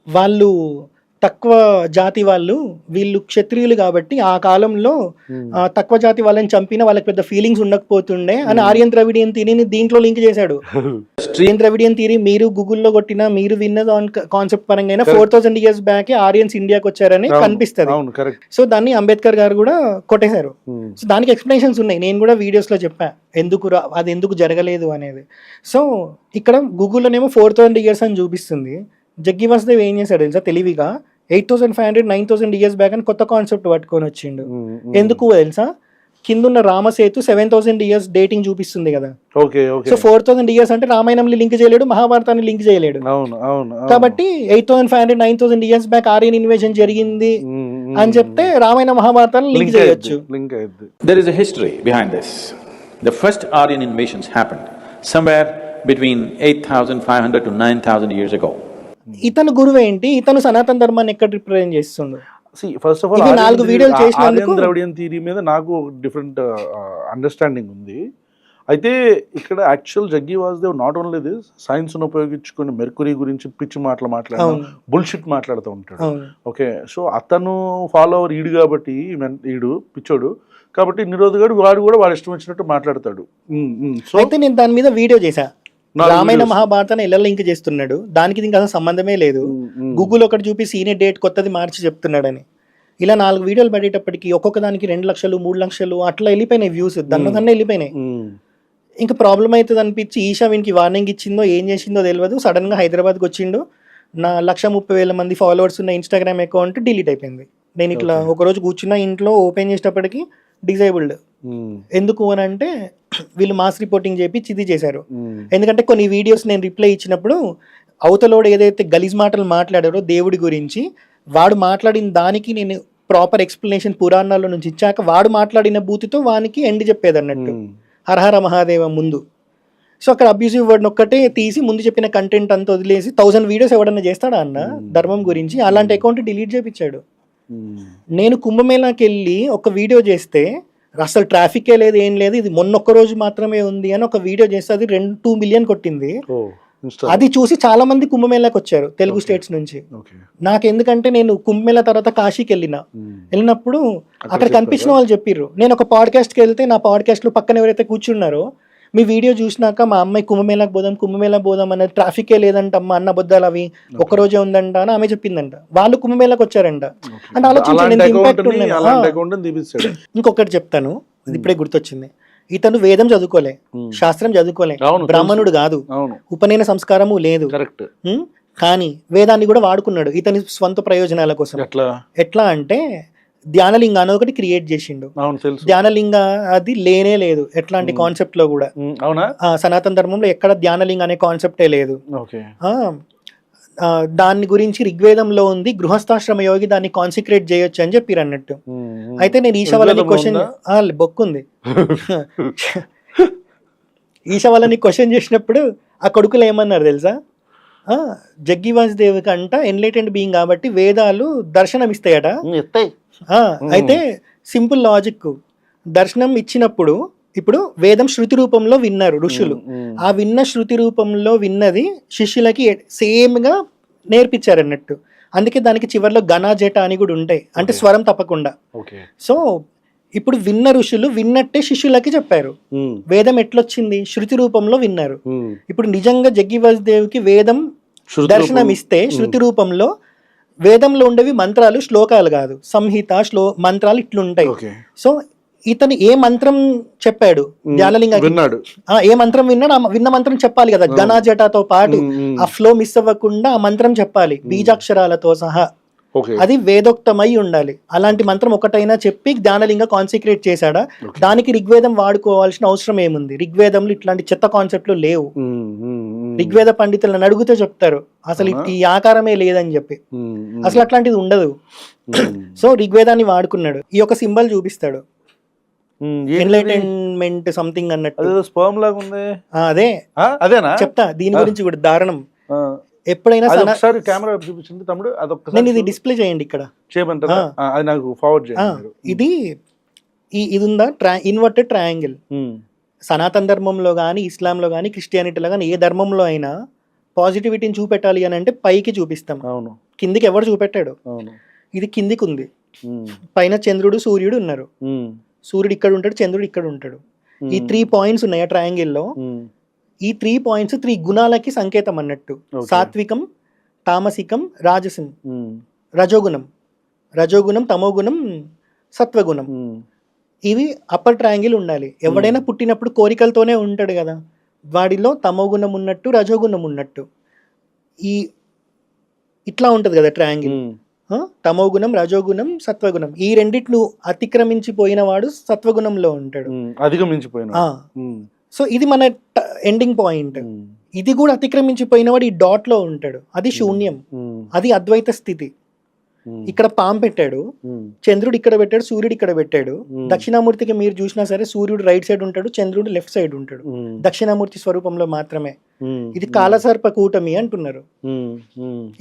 వాళ్ళు తక్కువ జాతి వాళ్ళు, వీళ్ళు క్షత్రియులు కాబట్టి ఆ కాలంలో తక్కువ జాతి వాళ్ళని చంపిన వాళ్ళకి పెద్ద ఫీలింగ్స్ ఉండకపోతుండే అని ఆర్యన్ ద్రవిడియన్ థియరీని దీంట్లో లింక్ చేశాడు. ఆర్యన్ ద్రవిడియన్ థియరీ మీరు గూగుల్లో కొట్టినా, మీరు విన్న కాన్సెప్ట్ పరంగా 4000 years బ్యాక్ ఆర్యన్స్ ఇండియాకి వచ్చారని కనిపిస్తుంది. సో దాన్ని అంబేద్కర్ గారు కూడా కొట్టేశారు. సో దానికి ఎక్స్ప్లెనేషన్స్ ఉన్నాయి. నేను కూడా వీడియోస్ లో చెప్పా అది ఎందుకు జరగలేదు అనేది. సో ఇక్కడ గూగుల్లోనేమో 4000 years అని చూపిస్తుంది. జగ్గి వాసుదేవ్ ఏం చేశాడు తెలుసా, తెలివిగా 8500 9000 years బ్యాక్ అని కొత్త కాన్సెప్ట్ పట్టుకొని వచ్చిండు. ఎందుకు తెలుసా, కిందున్న రామసేతు 7000 years డేటింగ్ చూపిస్తుంది కదా. సో 4000 years అంటే రామాయణంని లింక్ చేయలేడు, మహాభారతాన్ని లింక్ చేయలేడు. కాబట్టి 8500 9000 years బ్యాక్ ఆర్యన్ ఇన్వేషన్ జరిగింది అని చెప్తే రామాయణ మహాభారతాన్ని లింక్ చేయొచ్చు. There is a history behind this. The first Aryan invasions happened somewhere between 8500 to 9000 years ago. ఇతను గురువు ఏంటి, ఇతను సనాతన ధర్మాన్ని ఎక్కడ రిప్రజెంట్ చేస్తుండు? ఫస్ట్ ఆఫ్ ఇవి 4 వీడియోలు చేసినందుకు ఆల్ ద్రవిడియన్ థియరీ మీద నాకు డిఫరెంట్ అండర్స్టాండింగ్ ఉంది. అయితే ఇక్కడ actual Jaggi Vasudev not only this, science ను ఉపయోగించుకొని మెర్కురీ గురించి పిచ్చి మాటలు మాట్లాడడం, బుల్షిట్ మాట్లాడుతూ ఉంటాడు. ఓకే, సో అతను ఫాలోవర్ ఈడు కాబట్టి, ఈడు పిచ్చోడు కాబట్టి నిరోధగాడు, వాడు కూడా వాడు ఇష్టం వచ్చినట్టు మాట్లాడతాడు. సో అయితే నేను దాని మీద వీడియో చేశా, రామాయణ మహాభారతాన్ని ఎలా లింక్ చేస్తున్నాడు, దానికి దీనికి అసలు సంబంధమే లేదు, గూగుల్ ఒకటి చూపి సీనియర్ డేట్ కొత్తది మార్చి చెప్తున్నాడని. ఇలా 4 వీడియోలు పడేటప్పటికి ఒక్కొక్క దానికి 2 లక్షలు 3 లక్షలు అట్లా వెళ్ళిపోయినాయి వ్యూస్, దాన్ని వెళ్ళిపోయినాయి. ఇంకా ప్రాబ్లం అవుతుంది అనిపించి ఈషా వీనికి వార్నింగ్ ఇచ్చిందో ఏం చేసిందో తెలియదు, సడన్ గా హైదరాబాద్కి వచ్చిండు. నా 130,000 మంది ఫాలోవర్స్ ఉన్న ఇన్స్టాగ్రామ్ అకౌంట్ డిలీట్ అయిపోయింది. నేను ఇట్లా ఒకరోజు కూర్చున్న ఇంట్లో ఓపెన్ చేసేటప్పటికి డిజేబుల్డ్. ఎందుకు అని అంటే వీళ్ళు మాస్ రిపోర్టింగ్ చేపించి ఇది చేశారు. ఎందుకంటే కొన్ని వీడియోస్ నేను రిప్లై ఇచ్చినప్పుడు అవతలోడు ఏదైతే గలీజ్ మాటలు మాట్లాడారో దేవుడి గురించి, వాడు మాట్లాడిన దానికి నేను ప్రాపర్ ఎక్స్ప్లెనేషన్ పురాణాల్లో నుంచి ఇచ్చాక వాడు మాట్లాడిన బూతితో వానికి ఎండ్ చెప్పేది అన్నట్టు, హరహర మహాదేవ ముందు. సో అక్కడ అబ్యూసివ్ వర్డ్ ఒక్కటే తీసి ముందు చెప్పిన కంటెంట్ అంతా వదిలేసి 1000 వీడియోస్ ఎవడన్నా చేస్తాడా అన్న ధర్మం గురించి? అలాంటి అకౌంట్ డిలీట్ చేయించాడు. నేను కుంభమేళాకి వెళ్ళి ఒక వీడియో చేస్తే అసలు ట్రాఫికే లేదు, ఏం లేదు, ఇది మొన్న ఒక్క రోజు మాత్రమే ఉంది అని ఒక వీడియో చేస్తే అది 2 మిలియన్ కొట్టింది. అది చూసి చాలా మంది కుంభమేళాకి వచ్చారు తెలుగు స్టేట్స్ నుంచి. నాకు ఎందుకంటే నేను కుంభమేళా తర్వాత కాశీకి వెళ్ళినప్పుడు అక్కడ కనిపించిన వాళ్ళు చెప్పిర్రు. నేను ఒక పాడ్కాస్ట్కి వెళ్తే నా పాడ్కాస్ట్ లో పక్కన ఎవరైతే కూర్చున్నారో, మీ వీడియో చూసినాక మా అమ్మాయి కుంభమేళాకి పోదాం అన్నది, ట్రాఫికే లేదంట అమ్మ, అన్న బొద్దాలు అవి ఒక్కరోజే ఉందంట అని ఆమె చెప్పిందంట. వాళ్ళు కుంభమేళాకి వచ్చారంట. అంటే ఆలోచించండి ఇంపాక్ట్ ఉన్నది. ఇంకొకటి చెప్తాను, ఇప్పుడే గుర్తొచ్చింది. ఇతను వేదం చదువుకోలే, శాస్త్రం చదువుకోలే, బ్రాహ్మణుడు కాదు, ఉపనయన సంస్కారము లేదు, కానీ వేదాన్ని కూడా వాడుకున్నాడు ఇతని స్వంత ప్రయోజనాల కోసం. ఎట్లా అంటే ధ్యానలింగ అని ఒకటి క్రియేట్ చేసిండు. ధ్యానలింగ అది లేనే లేదు ఎట్లాంటి కాన్సెప్ట్ లో కూడా. సనాతన ధర్మంలో ఎక్కడ ధ్యానలింగ అనే కాన్సెప్టే లేదు. దాని గురించి ఋగ్వేదంలో ఉంది, గృహస్థాశ్రమ యోగి దాన్ని కాన్సిక్రేట్ చేయొచ్చు అని చెప్పారు అన్నట్టు. అయితే నేను ఈశా క్వశ్చన్ బొక్కుంది ఈశా వాళ్ళని క్వశ్చన్ చేసినప్పుడు ఆ కొడుకులు ఏమన్నారు తెలుసా? జగ్గి వాసుదేవ్ కంట ఎన్లైటెండ్ బీయింగ్ కాబట్టి వేదాలు దర్శనం ఇస్తాయట. అయితే సింపుల్ లాజిక్, దర్శనం ఇచ్చినప్పుడు ఇప్పుడు వేదం శృతి రూపంలో విన్నారు ఋషులు, ఆ విన్న శృతి రూపంలో విన్నది శిష్యులకి సేమ్ గా నేర్పించారు అన్నట్టు. అందుకే దానికి చివరిలో గణ జట అని కూడా ఉంటాయి, అంటే స్వరం తప్పకుండా. సో ఇప్పుడు విన్న ఋషులు విన్నట్టే శిష్యులకి చెప్పారు. వేదం ఎట్లొచ్చింది? శృతి రూపంలో విన్నారు. ఇప్పుడు నిజంగా జగ్గి వాసుదేవ్కి వేదం దర్శనం ఇస్తే శృతి రూపంలో, వేదంలో ఉండేవి మంత్రాలు, శ్లోకాలు కాదు, సంహిత మంత్రాలు ఇట్లుంటాయి. సో ఇతను ఏ మంత్రం చెప్పాడు ధ్యానలింగ, ఏ మంత్రం విన్నాడు, విన్న మంత్రం చెప్పాలి కదా గణా జటాతో పాటు. ఆ ఫ్లో మిస్ అవ్వకుండా ఆ మంత్రం చెప్పాలి బీజాక్షరాలతో సహా. అది వేదోక్తమై ఉండాలి. అలాంటి మంత్రం ఒకటైనా చెప్పి ధ్యానలింగ కాన్సిక్రేట్ చేశాడా? దానికి ఋగ్వేదం వాడుకోవాల్సిన అవసరం ఏముంది? ఋగ్వేదంలో ఇట్లాంటి చెత్త కాన్సెప్ట్లు లేవు. ఋగ్వేద పండితులను అడిగితే చెప్తారు అసలు ఈ ఆకారమే లేదని చెప్పి, అసలు అట్లాంటిది ఉండదు. సో ఋగ్వేదాన్ని వాడుకున్నాడు. ఈ యొక్క సింబల్ చూపిస్తాడు, ఎన్లైటైన్మెంట్ సంథింగ్ అన్నట్టు. అదే అదేనా చెప్తా, దీని గురించి కూడా దారుణం. ఎప్పుడైనా కెమెరా చూపించండి తమ్ముడు, నేను ఇది డిస్ప్లే చేయండి ఇక్కడ చేయమంటారా? అది నాకు ఫార్వర్డ్ చేయండి. ఇది ఉందా ఇన్వర్టెడ్ ట్రయాంగిల్. సనాతన ధర్మంలో కానీ, ఇస్లాంలో కానీ, క్రిస్టియానిటీలో కానీ, ఏ ధర్మంలో అయినా పాజిటివిటీని చూపెట్టాలి అని అంటే పైకి చూపిస్తాం, కిందికి ఎవరు చూపెట్టాడు? ఇది కిందికి ఉంది, పైన చంద్రుడు సూర్యుడు ఉన్నారు. సూర్యుడు ఇక్కడ ఉంటాడు, చంద్రుడు ఇక్కడ ఉంటాడు. ఈ 3 పాయింట్స్ ఉన్నాయి ఆ ట్రయాంగిల్లో. ఈ 3 పాయింట్స్ 3 గుణాలకి సంకేతం అన్నట్టు. సాత్వికం, తామసికం, రాజసం, రజోగుణం, తమోగుణం, సత్వగుణం. ఇవి అప్పర్ ట్రయాంగిల్ ఉండాలి. ఎవడైనా పుట్టినప్పుడు కోరికలతోనే ఉంటాడు కదా, వాడిలో తమోగుణం ఉన్నట్టు, రజోగుణం ఉన్నట్టు. ఇట్లా ఉంటది కదా ట్రయాంగిల్. తమోగుణం, రజోగుణం, సత్వగుణం. ఈ రెండిట్లు అతిక్రమించిపోయిన వాడు సత్వగుణంలో ఉంటాడు, అధిగమించిపోయిన. సో ఇది మన ఎండింగ్ పాయింట్. ఇది కూడా అతిక్రమించిపోయిన వాడు ఈ డాట్ లో ఉంటాడు, అది శూన్యం, అది అద్వైత స్థితి. ఇక్కడ పాము పెట్టాడు, చంద్రుడు ఇక్కడ పెట్టాడు, సూర్యుడు ఇక్కడ పెట్టాడు. దక్షిణామూర్తికి మీరు చూసినా సరే సూర్యుడు రైట్ సైడ్ ఉంటాడు, చంద్రుడు లెఫ్ట్ సైడ్ ఉంటాడు, దక్షిణామూర్తి స్వరూపంలో మాత్రమే. ఇది కాలసర్ప కూటమి అంటున్నారు.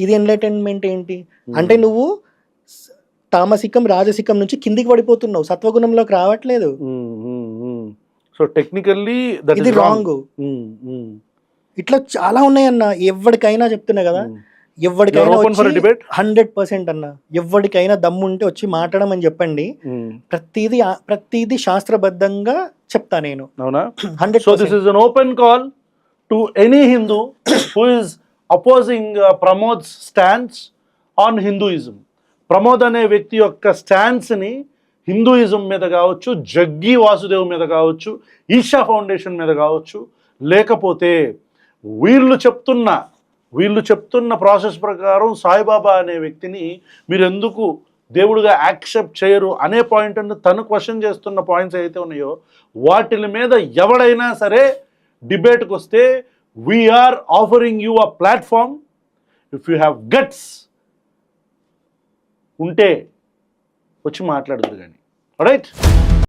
ఇది ఎన్లైటైన్మెంట్ ఏంటి అంటే నువ్వు తామసికం రాజసికం నుంచి కిందికి పడిపోతున్నావు, సత్వగుణంలోకి రావట్లేదు. సో టెక్నికల్లీ ఇది రాంగ్. ఇట్లా చాలా ఉన్నాయన్న. ఎవరికైనా చెప్తున్నా కదా, ఎవరికైనా 100% అన్న, ఎవరికైనా దమ్ము ఉంటే వచ్చి మాట్లాడమని చెప్పండి. ప్రతిదీ శాస్త్రబద్ధంగా చెప్తా నేను. అవునా? 100%. So this is an open call to any Hindu who is opposing Pramod's stance on Hinduism. Pramod అనే వ్యక్తి యొక్క స్టాన్స్ని హిందూయిజం మీద కావచ్చు, జగ్గి వాసుదేవ్ మీద కావచ్చు, ఈషా ఫౌండేషన్ మీద కావచ్చు, లేకపోతే వీళ్ళు చెప్తున్న ప్రాసెస్ ప్రకారం సాయిబాబా అనే వ్యక్తిని మీరు ఎందుకు దేవుడిగా యాక్సెప్ట్ చేయరు అనే పాయింట్ తను క్వశ్చన్ చేస్తున్న పాయింట్స్ అయితే ఉన్నాయో వాటి మీద ఎవడైనా సరే డిబేట్కి వస్తే we are offering you a platform. If you have guts ఉంటే వచ్చి మాట్లాడదురు కానీ. రైట్.